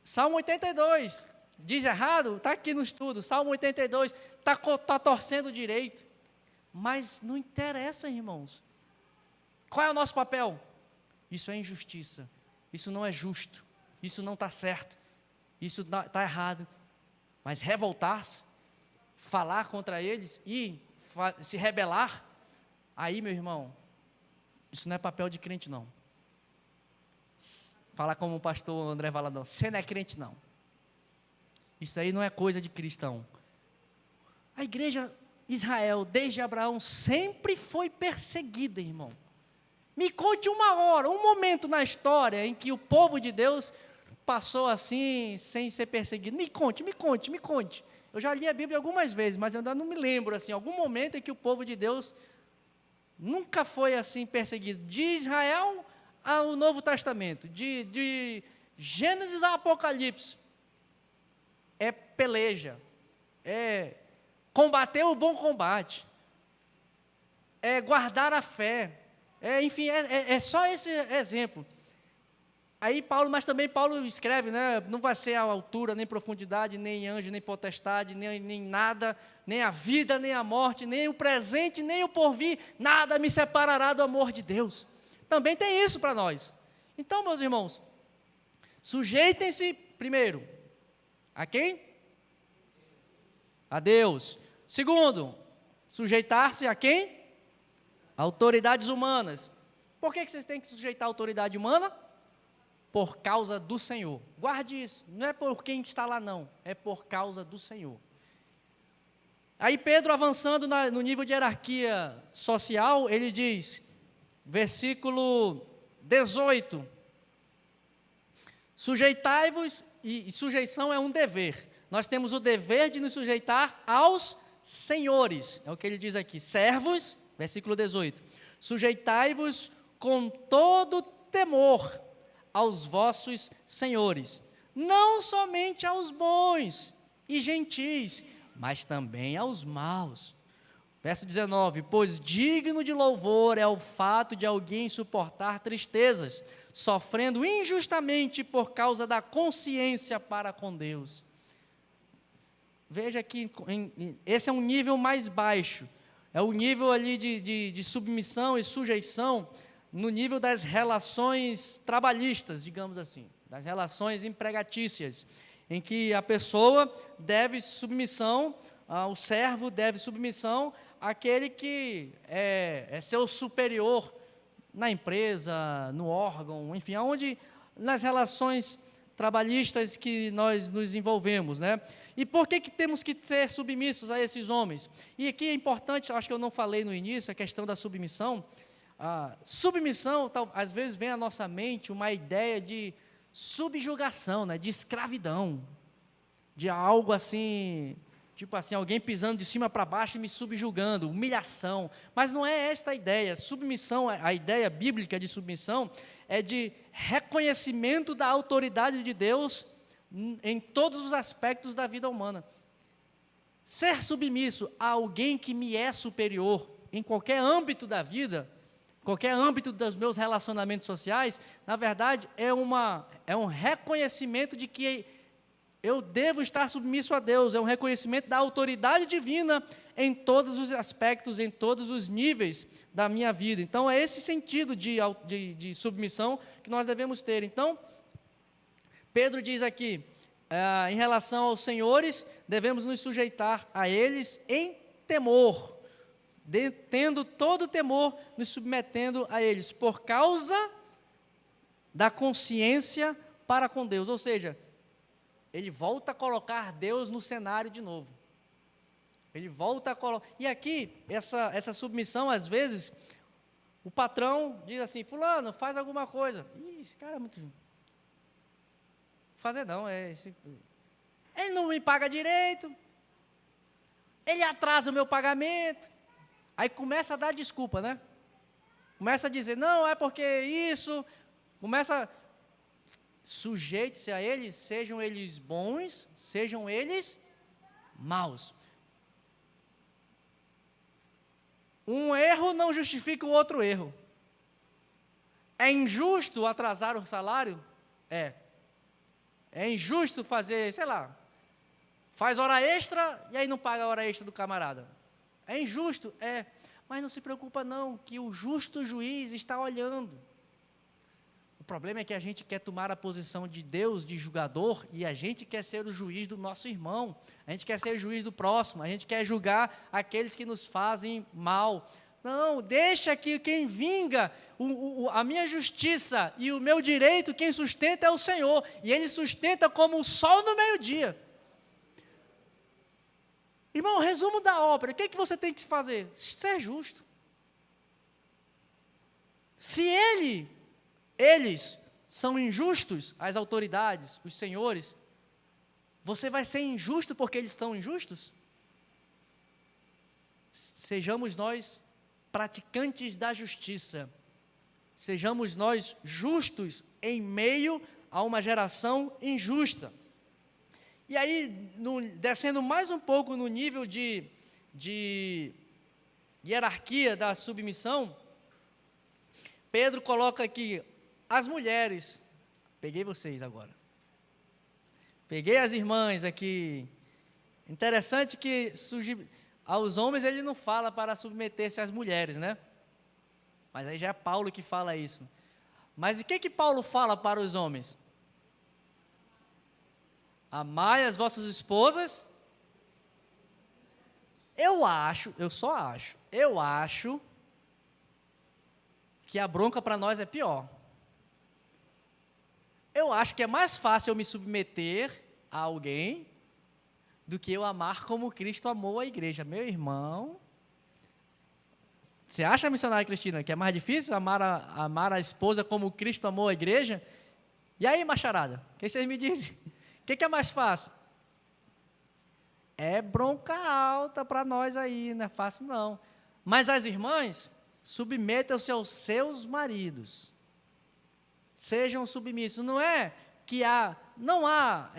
S2: Salmo 82, diz errado? Está aqui no estudo, Salmo 82, está torcendo o direito. Mas não interessa, irmãos. Qual é o nosso papel? Isso é injustiça, isso não é justo, isso não está certo, isso está errado. Mas revoltar-se, falar contra eles e se rebelar, aí, meu irmão, isso não é papel de crente, não. Falar como o pastor André Valadão, você não é crente, não. Isso aí não é coisa de cristão. A igreja Israel, desde Abraão, sempre foi perseguida, irmão. Me conte uma hora, um momento na história em que o povo de Deus passou assim, sem ser perseguido. Me conte. Eu já li a Bíblia algumas vezes, mas eu ainda não me lembro, assim, algum momento em que o povo de Deus nunca foi assim perseguido. De Israel ao Novo Testamento, de Gênesis a Apocalipse, é peleja, é combater o bom combate, é guardar a fé, enfim, é só esse exemplo. Aí Paulo, mas também Paulo escreve, né, não vai ser a altura, nem profundidade, nem anjo, nem potestade, nem nada, nem a vida, nem a morte, nem o presente, nem o porvir, nada me separará do amor de Deus. Também tem isso para nós. Então, meus irmãos, sujeitem-se primeiro, a quem? A Deus. Segundo, sujeitar-se a quem? Autoridades humanas. Por que vocês têm que sujeitar a autoridade humana? Por causa do Senhor. Guarde isso, não é por quem está lá não, é por causa do Senhor. Aí Pedro, avançando no nível de hierarquia social, ele diz, versículo 18, sujeitai-vos, e sujeição é um dever, nós temos o dever de nos sujeitar aos senhores, é o que ele diz aqui, servos, versículo 18, sujeitai-vos com todo temor aos vossos senhores, não somente aos bons e gentis, mas também aos maus. Verso 19, pois digno de louvor é o fato de alguém suportar tristezas, sofrendo injustamente por causa da consciência para com Deus. Veja que esse é um nível mais baixo, é o nível ali de submissão e sujeição, no nível das relações trabalhistas, digamos assim, das relações empregatícias, em que a pessoa deve submissão, o servo deve submissão àquele que é seu superior na empresa, no órgão, enfim, aonde, nas relações trabalhistas que nós nos envolvemos, né? E por que temos que ser submissos a esses homens? E aqui é importante, acho que eu não falei no início, a questão da submissão. A submissão, às vezes vem à nossa mente uma ideia de subjugação, né, de escravidão, de algo assim, tipo assim, alguém pisando de cima para baixo e me subjugando, humilhação, mas não é esta a ideia. Submissão, a ideia bíblica de submissão é de reconhecimento da autoridade de Deus em todos os aspectos da vida humana. Ser submisso a alguém que me é superior em qualquer âmbito da vida, qualquer âmbito dos meus relacionamentos sociais, na verdade, é um reconhecimento de que eu devo estar submisso a Deus, é um reconhecimento da autoridade divina em todos os aspectos, em todos os níveis da minha vida. Então, é esse sentido de submissão que nós devemos ter. Então, Pedro diz aqui, em relação aos senhores, devemos nos sujeitar a eles em temor, tendo todo o temor, nos submetendo a eles, por causa da consciência para com Deus. Ou seja, ele volta a colocar Deus no cenário de novo. Ele volta a colocar... E aqui, essa submissão, às vezes, o patrão diz assim, fulano, faz alguma coisa. Ih, esse cara é muito... Fazer não, ele não me paga direito, ele atrasa o meu pagamento. Aí começa a dar desculpa, né? Começa a dizer, não, é porque isso, sujeite-se a eles, sejam eles bons, sejam eles maus. Um erro não justifica o outro erro. É injusto atrasar o salário? É injusto fazer, sei lá, faz hora extra e aí não paga a hora extra do camarada. É injusto? Mas não se preocupa não, que o justo juiz está olhando. O problema é que a gente quer tomar a posição de Deus, de julgador, e a gente quer ser o juiz do nosso irmão, a gente quer ser o juiz do próximo, a gente quer julgar aqueles que nos fazem mal. Não, deixa que quem vinga a minha justiça e o meu direito, quem sustenta é o Senhor, e Ele sustenta como o sol no meio-dia. Irmão, resumo da ópera, o que é que você tem que fazer? Ser justo. Se eles são injustos, as autoridades, os senhores, você vai ser injusto porque eles estão injustos? Sejamos nós praticantes da justiça, sejamos nós justos em meio a uma geração injusta. E aí, descendo mais um pouco no nível de hierarquia da submissão, Pedro coloca aqui, as mulheres, peguei vocês agora, peguei as irmãs aqui, interessante que aos homens ele não fala para submeter-se às mulheres, né? Mas aí já é Paulo que fala isso. Mas o que Paulo fala para os homens? Amai as vossas esposas. Eu acho que a bronca para nós é pior. Eu acho que é mais fácil eu me submeter a alguém do que eu amar como Cristo amou a igreja. Meu irmão, você acha, missionária Cristina, que é mais difícil amar a esposa como Cristo amou a igreja? E aí, macharada, o que vocês me dizem? O que é mais fácil? É bronca alta para nós aí, não é fácil não. Mas as irmãs, submetam-se aos seus maridos. Sejam submissos. Não é que não há,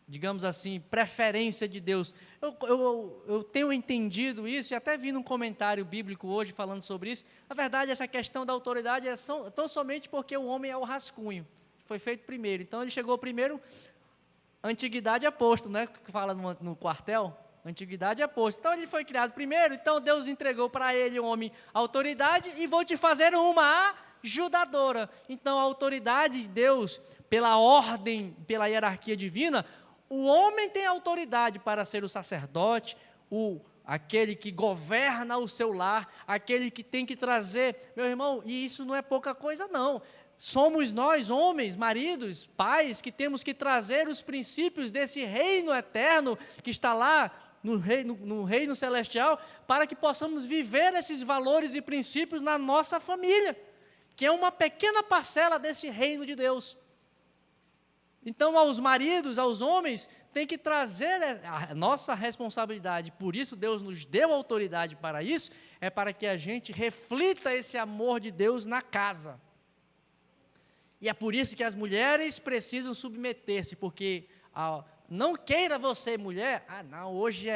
S2: digamos assim, preferência de Deus. Eu tenho entendido isso, e até vi num comentário bíblico hoje falando sobre isso. Na verdade, essa questão da autoridade é tão somente porque o homem é o rascunho. Foi feito primeiro. Então, ele chegou primeiro, antiguidade é posto, né? Que fala no quartel, antiguidade é posto. Então, ele foi criado primeiro, então Deus entregou para ele, o homem, a autoridade, e vou te fazer uma ajudadora. Então, a autoridade de Deus, pela ordem, pela hierarquia divina, o homem tem autoridade para ser o sacerdote, aquele que governa o seu lar, aquele que tem que trazer, meu irmão, e isso não é pouca coisa não. Somos nós, homens, maridos, pais, que temos que trazer os princípios desse reino eterno que está lá no reino celestial, para que possamos viver esses valores e princípios na nossa família, que é uma pequena parcela desse reino de Deus. Então, aos maridos, aos homens, tem que trazer a nossa responsabilidade. Por isso, Deus nos deu autoridade para isso, é para que a gente reflita esse amor de Deus na casa. E é por isso que as mulheres precisam submeter-se, porque não queira você, mulher, não, hoje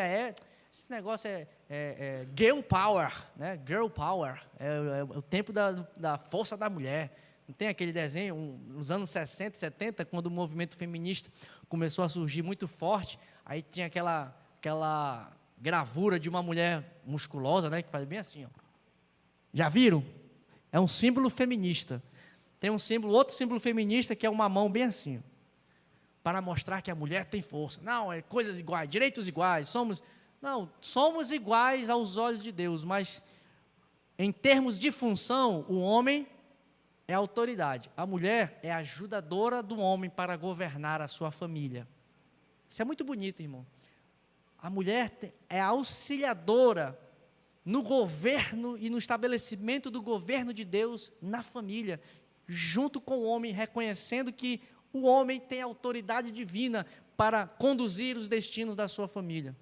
S2: esse negócio é girl power, né? Girl power, é o tempo da força da mulher. Não tem aquele desenho, nos anos 60, 70, quando o movimento feminista começou a surgir muito forte, aí tinha aquela gravura de uma mulher musculosa, né, que faz bem assim, ó. Já viram? É um símbolo feminista. Tem outro símbolo feminista que é uma mão bem assim, para mostrar que a mulher tem força. Não, é coisas iguais, direitos iguais, somos iguais aos olhos de Deus, mas em termos de função, o homem é a autoridade, a mulher é a ajudadora do homem para governar a sua família. Isso é muito bonito, irmão. A mulher é auxiliadora no governo e no estabelecimento do governo de Deus na família, junto com o homem, reconhecendo que o homem tem autoridade divina para conduzir os destinos da sua família.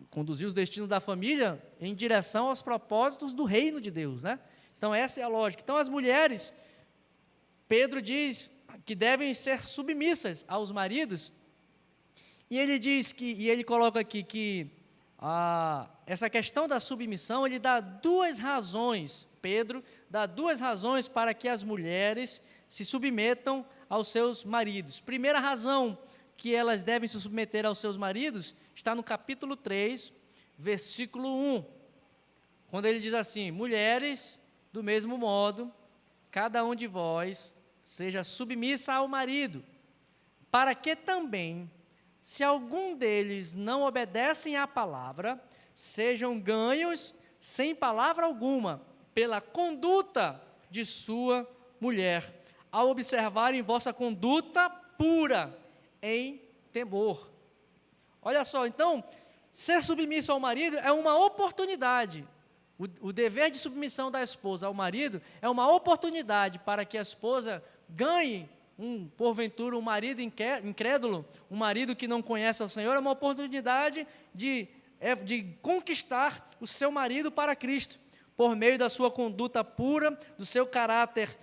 S2: Conduzir os destinos da família em direção aos propósitos do reino de Deus, né? Então, essa é a lógica. Então, as mulheres, Pedro diz que devem ser submissas aos maridos, e ele diz e ele coloca aqui que essa questão da submissão, ele dá duas razões, Pedro dá duas razões para que as mulheres se submetam aos seus maridos. Primeira razão que elas devem se submeter aos seus maridos está no capítulo 3, versículo 1, quando ele diz assim: mulheres, Do mesmo modo, cada um de vós seja submissa ao marido, para que também, se algum deles não obedecem à palavra, sejam ganhos sem palavra alguma, pela conduta de sua mulher, ao observarem vossa conduta pura, em temor. Olha só, então, ser submisso ao marido é uma oportunidade. O dever de submissão da esposa ao marido é uma oportunidade para que a esposa ganhe, porventura, um marido incrédulo, um marido que não conhece o Senhor, é uma oportunidade de conquistar o seu marido para Cristo, por meio da sua conduta pura, do seu caráter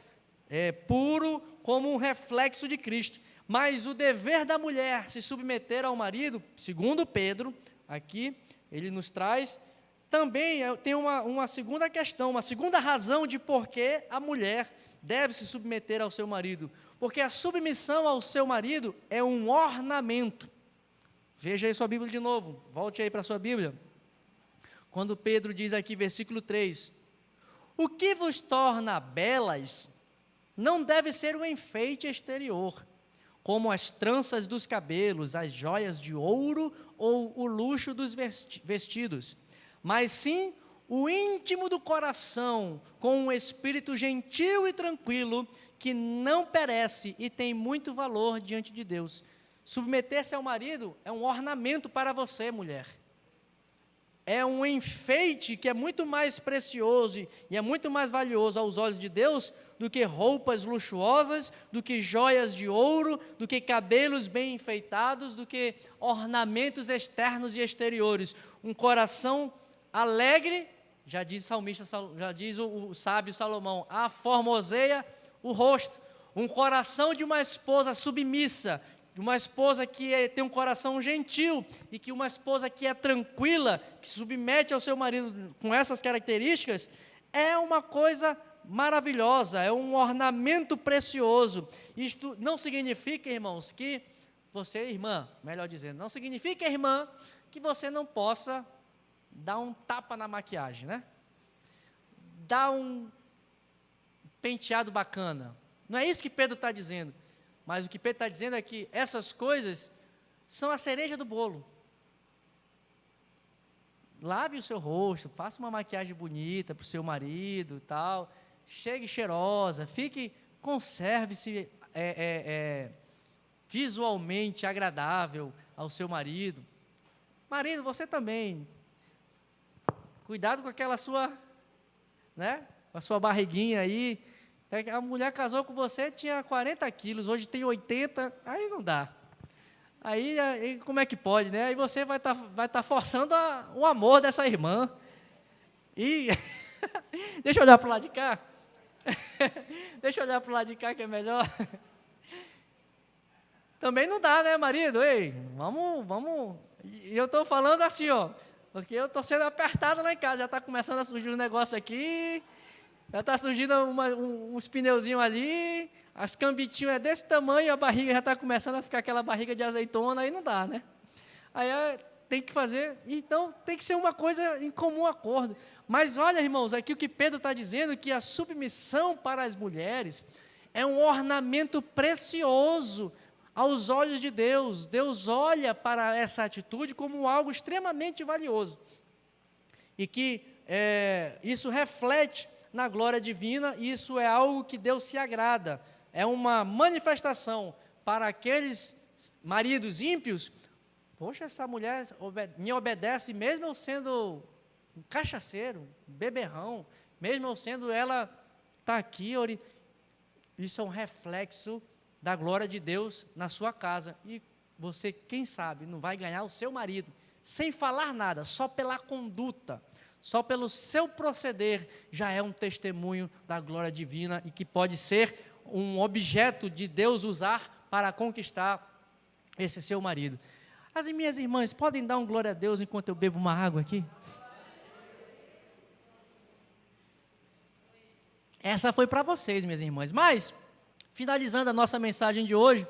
S2: puro, como um reflexo de Cristo. Mas o dever da mulher se submeter ao marido, segundo Pedro, aqui ele nos traz, também tem uma segunda questão, uma segunda razão de por que a mulher deve se submeter ao seu marido. Porque a submissão ao seu marido é um ornamento. Veja aí sua Bíblia de novo, volte aí para a sua Bíblia. Quando Pedro diz aqui, versículo 3, o que vos torna belas não deve ser o enfeite exterior, como as tranças dos cabelos, as joias de ouro ou o luxo dos vestidos, mas sim o íntimo do coração, com um espírito gentil e tranquilo, que não perece e tem muito valor diante de Deus. Submeter-se ao marido é um ornamento para você, mulher. É um enfeite que é muito mais precioso e é muito mais valioso aos olhos de Deus do que roupas luxuosas, do que joias de ouro, do que cabelos bem enfeitados, do que ornamentos externos e exteriores. Um coração alegre, já diz o salmista, já diz o sábio Salomão, aformoseia o rosto. Um coração de uma esposa submissa, de uma esposa que tem um coração gentil, e que uma esposa que é tranquila, que se submete ao seu marido com essas características, é uma coisa maravilhosa, é um ornamento precioso. Isto não significa, irmãos, que você, irmã, melhor dizendo, não significa, irmã, que você não possa dar um tapa na maquiagem, né? Dar um penteado bacana. Não é isso que Pedro está dizendo. Mas o que Pedro está dizendo é que essas coisas são a cereja do bolo. Lave o seu rosto, faça uma maquiagem bonita para o seu marido e tal, chegue cheirosa, conserve-se visualmente agradável ao seu marido. Marido, você também, cuidado com aquela sua, né, com a sua barriguinha aí. A mulher casou com você, tinha 40 quilos, hoje tem 80, aí não dá. Aí como é que pode, né? Aí você vai tá forçando o amor dessa irmã. E deixa eu olhar para o lado de cá. Deixa eu olhar para o lado de cá que é melhor. Também não dá, né, marido? Ei, vamos. E eu estou falando assim, ó, porque eu estou sendo apertado lá em casa, já está começando a surgir um negócio aqui. Já está surgindo uns pneuzinhos ali, as cambitinhos é desse tamanho, a barriga já está começando a ficar aquela barriga de azeitona, aí não dá, né? Aí tem que fazer, então tem que ser uma coisa em comum acordo. Mas olha, irmãos, aqui o que Pedro está dizendo, que a submissão para as mulheres é um ornamento precioso aos olhos de Deus. Deus olha para essa atitude como algo extremamente valioso. E que isso reflete na glória divina, e isso é algo que Deus se agrada, é uma manifestação para aqueles maridos ímpios. Poxa, essa mulher me obedece, mesmo eu sendo um cachaceiro, um beberrão, mesmo eu sendo ela, está aqui, isso é um reflexo da glória de Deus na sua casa, e você, quem sabe, não vai ganhar o seu marido, sem falar nada, só pela conduta, só pelo seu proceder, já é um testemunho da glória divina e que pode ser um objeto de Deus usar para conquistar esse seu marido. As minhas irmãs, podem dar um glória a Deus enquanto eu bebo uma água aqui? Essa foi para vocês, minhas irmãs. Mas, finalizando a nossa mensagem de hoje,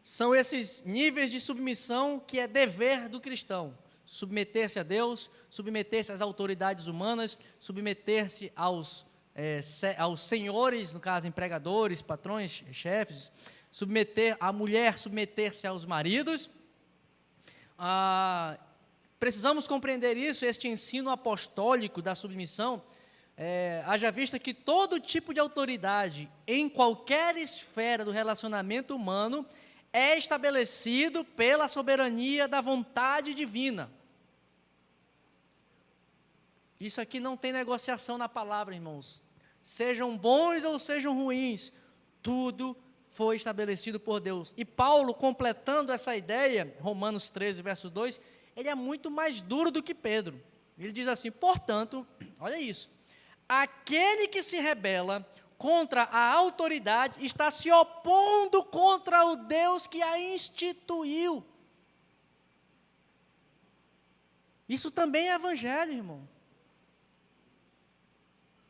S2: são esses níveis de submissão que é dever do cristão. submeter-se a Deus, submeter-se às autoridades humanas, submeter-se aos senhores, no caso, empregadores, patrões, chefes, submeter a mulher, submeter-se aos maridos. Precisamos compreender isso, este ensino apostólico da submissão, haja vista que todo tipo de autoridade, em qualquer esfera do relacionamento humano, é estabelecido pela soberania da vontade divina. Isso aqui não tem negociação na palavra, irmãos. Sejam bons ou sejam ruins, tudo foi estabelecido por Deus. E Paulo, completando essa ideia, Romanos 13, verso 2, ele é muito mais duro do que Pedro. Ele diz assim: portanto, olha isso, aquele que se rebela contra a autoridade está se opondo contra o Deus que a instituiu. Isso também é evangelho, irmão.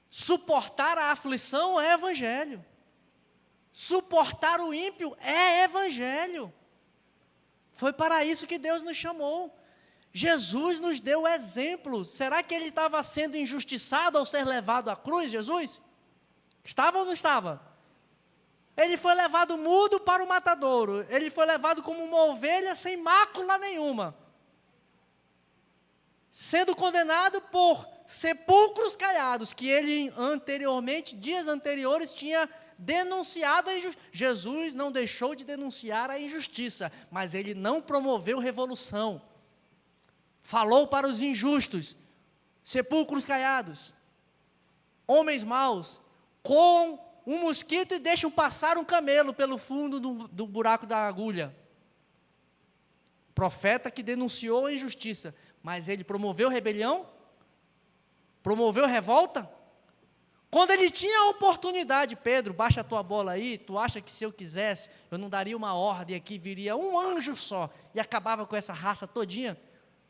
S2: Suportar a aflição é evangelho. Suportar o ímpio é evangelho. Foi para isso que Deus nos chamou. Jesus nos deu exemplo. Será que ele estava sendo injustiçado ao ser levado à cruz, Jesus? Estava ou não estava? Ele foi levado mudo para o matadouro. Ele foi levado como uma ovelha sem mácula nenhuma, sendo condenado por sepulcros caiados, que ele anteriormente, dias anteriores, tinha denunciado a injustiça. Jesus não deixou de denunciar a injustiça, mas ele não promoveu revolução. Falou para os injustos: sepulcros caiados, homens maus, com um mosquito e deixam passar um camelo pelo fundo do buraco da agulha. Profeta que denunciou a injustiça, mas ele promoveu rebelião? Promoveu revolta? Quando ele tinha a oportunidade: Pedro, baixa a tua bola aí, tu acha que se eu quisesse, eu não daria uma ordem aqui, viria um anjo só e acabava com essa raça todinha?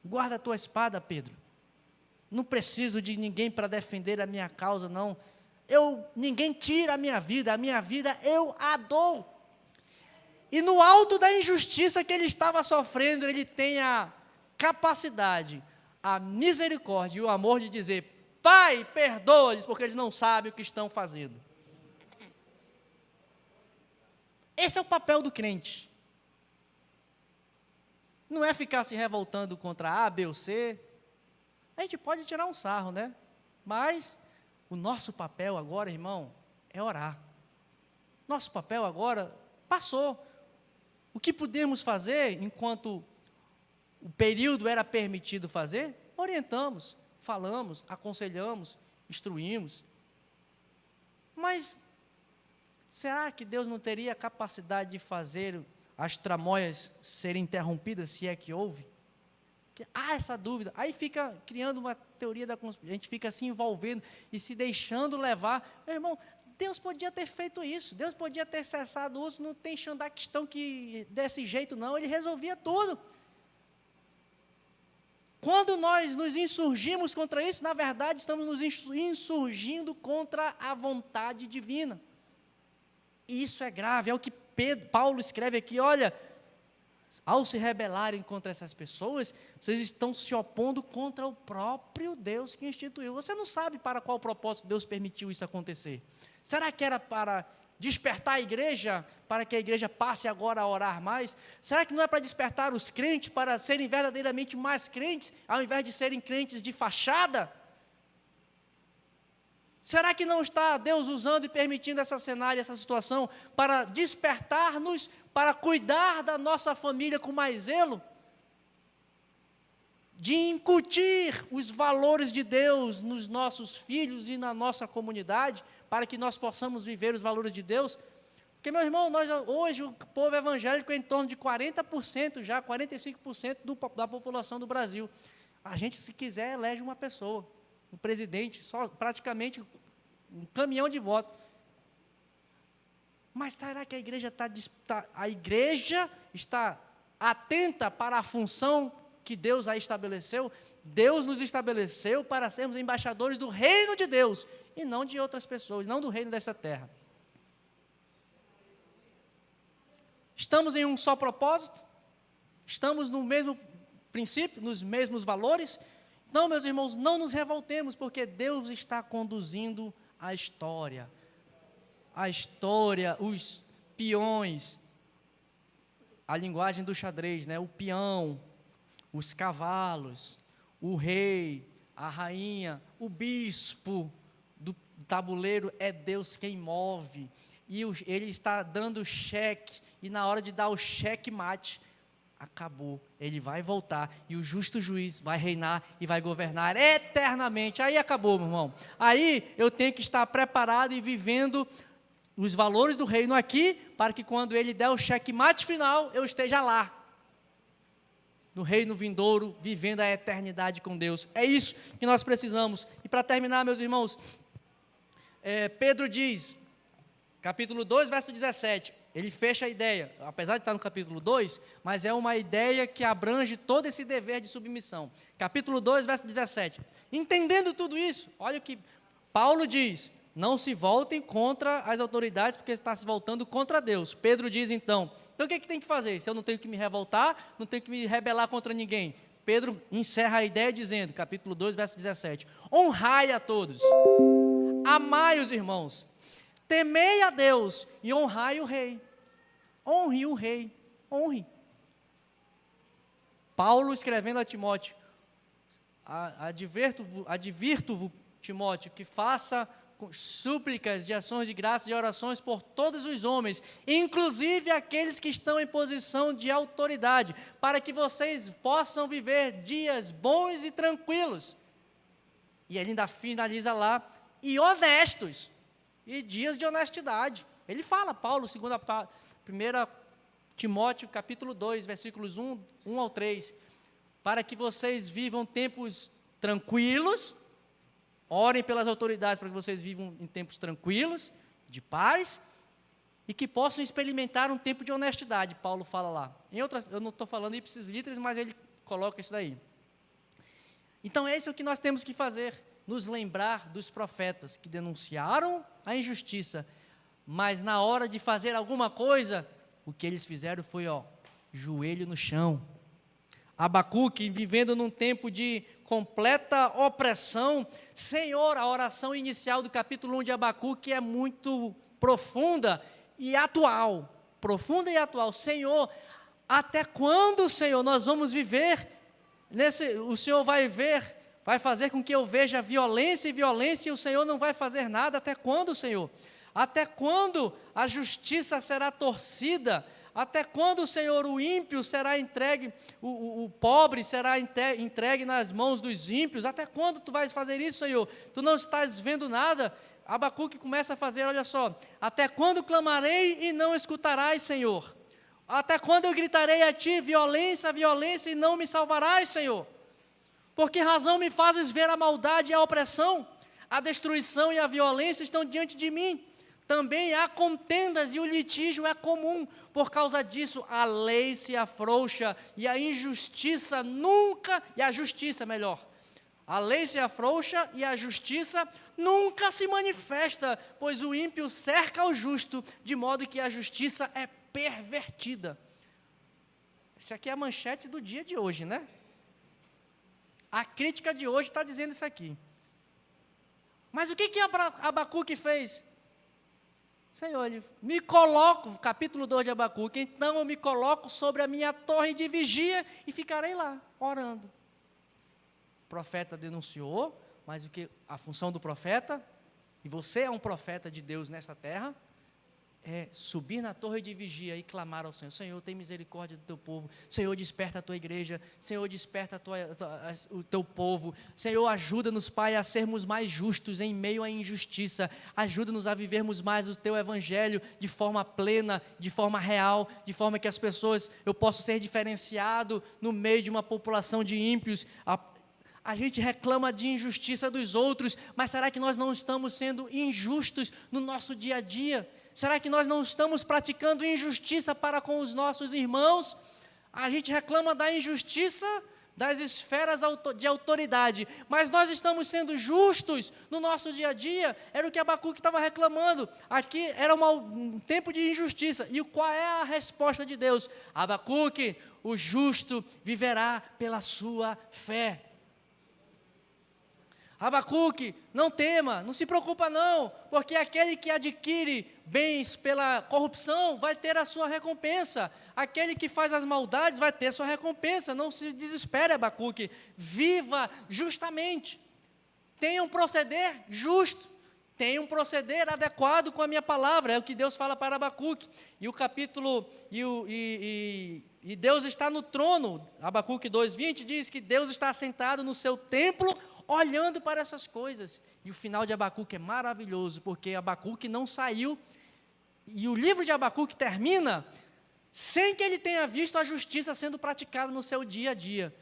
S2: Guarda a tua espada, Pedro. Não preciso de ninguém para defender a minha causa, não. Ninguém tira a minha vida eu a dou. E no alto da injustiça que ele estava sofrendo, ele tem a capacidade, a misericórdia e o amor de dizer: Pai, perdoa-lhes, porque eles não sabem o que estão fazendo. Esse é o papel do crente. Não é ficar se revoltando contra A, B ou C. A gente pode tirar um sarro, né? Mas o nosso papel agora, irmão, é orar. Nosso papel agora passou. O que podemos fazer enquanto o período era permitido fazer? Orientamos, falamos, aconselhamos, instruímos. Mas será que Deus não teria a capacidade de fazer as tramóias serem interrompidas, se é que houve? Há essa dúvida. Aí fica criando uma teoria da conspiração, a gente fica se envolvendo e se deixando levar. Meu irmão, Deus podia ter feito isso, Deus podia ter cessado o uso, não tem Xandaquistão que desse jeito não, ele resolvia tudo. Quando nós nos insurgimos contra isso, na verdade estamos nos insurgindo contra a vontade divina. E isso é grave, é o que Paulo escreve aqui: olha, ao se rebelarem contra essas pessoas, vocês estão se opondo contra o próprio Deus que instituiu. Você não sabe para qual propósito Deus permitiu isso acontecer. Será que era para despertar a igreja, para que a igreja passe agora a orar mais? Será que não é para despertar os crentes, para serem verdadeiramente mais crentes, ao invés de serem crentes de fachada? Será que não está Deus usando e permitindo essa cenário, essa situação, para despertar-nos, para cuidar da nossa família com mais zelo? De incutir os valores de Deus nos nossos filhos e na nossa comunidade, para que nós possamos viver os valores de Deus? Porque, meu irmão, hoje o povo evangélico é em torno de 40%, já 45% da população do Brasil. A gente, se quiser, elege uma pessoa, um presidente, só praticamente um caminhão de votos. Mas será que a igreja está atenta para a função que Deus a estabeleceu? Deus nos estabeleceu para sermos embaixadores do reino de Deus, e não de outras pessoas, não do reino dessa terra. Estamos em um só propósito? Estamos no mesmo princípios, nos mesmos valores? Não, meus irmãos, não nos revoltemos, porque Deus está conduzindo a história. A história, os peões, a linguagem do xadrez, né? O peão, os cavalos, o rei, a rainha, o bispo do tabuleiro, é Deus quem move. E ele está dando cheque, e na hora de dar o cheque mate, acabou, ele vai voltar, e o justo juiz vai reinar e vai governar eternamente. Aí acabou, meu irmão. Aí eu tenho que estar preparado e vivendo os valores do reino aqui, para que quando ele der o cheque mate final, eu esteja lá, no reino vindouro, vivendo a eternidade com Deus. É isso que nós precisamos. E para terminar, meus irmãos, Pedro diz, capítulo 2, verso 17, ele fecha a ideia, apesar de estar no capítulo 2, mas é uma ideia que abrange todo esse dever de submissão. Capítulo 2, verso 17. Entendendo tudo isso, olha o que Paulo diz: não se voltem contra as autoridades, porque está se voltando contra Deus. Pedro diz então o que tem que fazer? Se eu não tenho que me revoltar, não tenho que me rebelar contra ninguém. Pedro encerra a ideia dizendo, capítulo 2, verso 17, honrai a todos, amai os irmãos, temei a Deus e honrai o rei. Honre o rei, honre. Paulo escrevendo a Timóteo, advirto-vos, Timóteo, que faça súplicas de ações de graças e orações por todos os homens, inclusive aqueles que estão em posição de autoridade, para que vocês possam viver dias bons e tranquilos. E ele ainda finaliza lá, e honestos, e dias de honestidade. Ele fala, Paulo, 1 Timóteo, capítulo 2, versículos 1 ao 3, para que vocês vivam tempos tranquilos. Orem pelas autoridades para que vocês vivam em tempos tranquilos, de paz, e que possam experimentar um tempo de honestidade. Paulo fala lá. Eu não estou falando ipsis literis, mas ele coloca isso daí. Então, esse é o que nós temos que fazer, nos lembrar dos profetas que denunciaram a injustiça, mas na hora de fazer alguma coisa, o que eles fizeram foi, joelho no chão. Abacuque, vivendo num tempo de completa opressão, Senhor, a oração inicial do capítulo 1 de Abacuque é muito profunda e atual. Profunda e atual. Senhor, até quando, Senhor, nós vamos viver o Senhor vai fazer com que eu veja violência e o Senhor não vai fazer nada. Até quando, Senhor? Até quando a justiça será torcida? Até quando, Senhor, o ímpio será entregue, o pobre será entregue nas mãos dos ímpios? Até quando tu vais fazer isso, Senhor? Tu não estás vendo nada? Abacuque começa a fazer, olha só, até quando clamarei e não escutarás, Senhor? Até quando eu gritarei a ti, violência, violência, e não me salvarás, Senhor? Por que razão me fazes ver a maldade e a opressão? A destruição e a violência estão diante de mim. Também há contendas e o litígio é comum. Por causa disso, a lei se afrouxa e a injustiça a lei se afrouxa e a justiça nunca se manifesta, pois o ímpio cerca o justo, de modo que a justiça é pervertida. Isso aqui é a manchete do dia de hoje, né? A crítica de hoje está dizendo isso aqui. Mas o que Abacuque fez? Senhor, ele me coloco, capítulo 2 de Abacuque, então eu me coloco sobre a minha torre de vigia e ficarei lá, orando. O profeta denunciou, mas a função do profeta, e você é um profeta de Deus nessa terra, é subir na torre de vigia e clamar ao Senhor. Senhor, tem misericórdia do teu povo. Senhor, desperta a tua igreja. Senhor, desperta o teu povo. Senhor, ajuda-nos, Pai, a sermos mais justos em meio à injustiça. Ajuda-nos a vivermos mais o teu evangelho de forma plena, de forma real, de forma que eu possa ser diferenciado no meio de uma população de ímpios. A gente reclama de injustiça dos outros, mas será que nós não estamos sendo injustos no nosso dia a dia? Será que nós não estamos praticando injustiça para com os nossos irmãos? A gente reclama da injustiça das esferas de autoridade, mas nós estamos sendo justos no nosso dia a dia. Era o que Abacuque estava reclamando. Aqui era um tempo de injustiça. E qual é a resposta de Deus? Abacuque, o justo viverá pela sua fé. Abacuque, não tema, não se preocupa não, porque aquele que adquire bens pela corrupção vai ter a sua recompensa. Aquele que faz as maldades vai ter a sua recompensa. Não se desespere, Abacuque. Viva justamente. Tenha um proceder justo. Tenha um proceder adequado com a minha palavra. É o que Deus fala para Abacuque. E o capítulo, e Deus está no trono. Abacuque 2:20 diz que Deus está assentado no seu templo, olhando para essas coisas. E o final de Abacuque é maravilhoso, porque Abacuque não saiu, e o livro de Abacuque termina sem que ele tenha visto a justiça sendo praticada no seu dia a dia.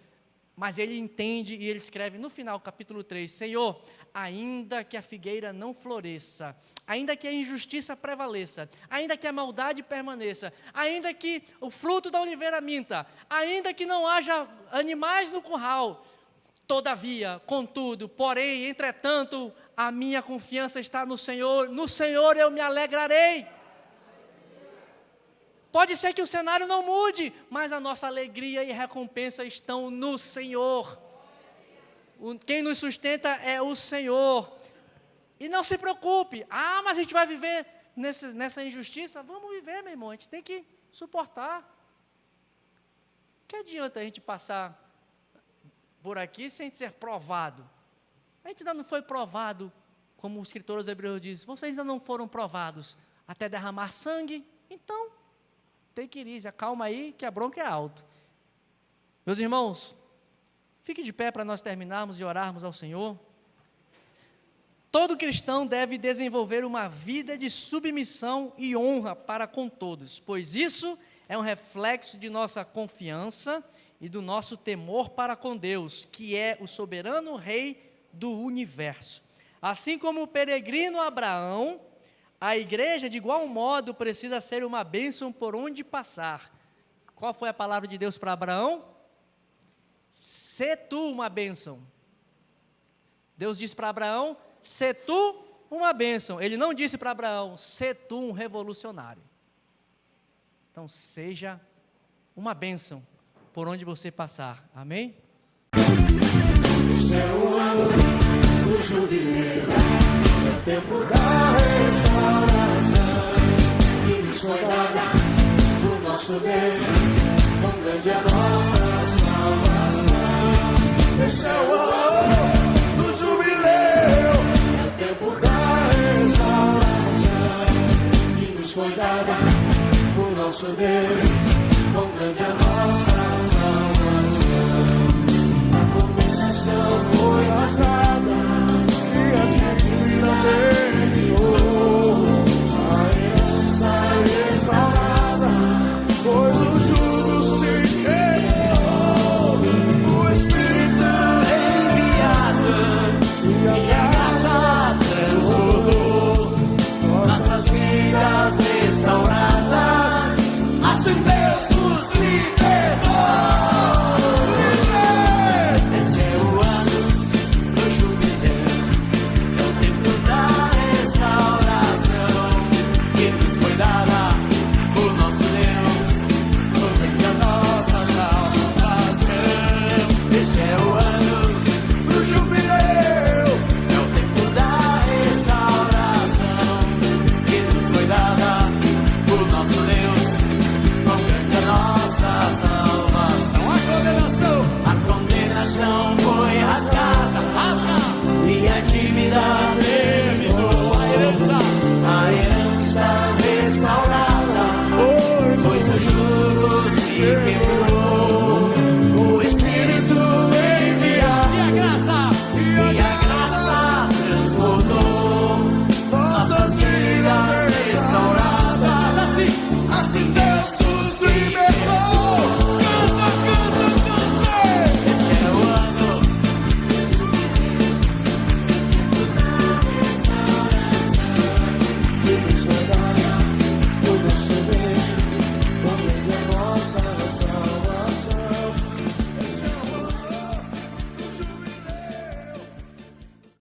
S2: Mas ele entende e ele escreve no final, capítulo 3, Senhor, ainda que a figueira não floresça, ainda que a injustiça prevaleça, ainda que a maldade permaneça, ainda que o fruto da oliveira minta, ainda que não haja animais no curral, todavia, contudo, porém, entretanto, a minha confiança está no Senhor eu me alegrarei. Pode ser que o cenário não mude, mas a nossa alegria e recompensa estão no Senhor. Quem nos sustenta é o Senhor. E não se preocupe, mas a gente vai viver nessa injustiça? Vamos viver, meu irmão, a gente tem que suportar. Que adianta a gente passar por aqui sem ser provado? A gente ainda não foi provado, como o escritor aos Hebreus diz, vocês ainda não foram provados até derramar sangue, então tem que ir, acalma aí que a bronca é alta. Meus irmãos, fique de pé para nós terminarmos e orarmos ao Senhor. Todo cristão deve desenvolver uma vida de submissão e honra para com todos, pois isso é um reflexo de nossa confiança e do nosso temor para com Deus, que é o soberano Rei do universo. Assim como o peregrino Abraão, a igreja de igual modo precisa ser uma bênção por onde passar. Qual foi a palavra de Deus para Abraão? Sê tu uma bênção. Deus disse para Abraão, sê tu uma bênção. Ele não disse para Abraão, sê tu um revolucionário. Então seja uma bênção por onde você passar, amém?
S3: Este é o ano do jubileu, é o tempo da restauração, e nos foi dada o nosso Deus, quão grande é a nossa salvação. Este é o ano do jubileu, é o tempo da restauração, e nos foi dada o nosso Deus, quão grande é a nossa salvação. A condenação foi rasgada e a dívida terminou. A herança restaurada, pois o jugo se quebrou. O Espírito enviado e a graça transbordou. Nossas vidas restauradas, assim Deus nos libertou. Este é o ano do jubileu, é o tempo da restauração, que nos foi dada por nosso Deus, por meio da nossa salvação. Este é o ano do jubileu, é o tempo da restauração, que nos foi dada por nosso Deus, quão grande a nossa salvação. A condenação foi rasgada, e a dívida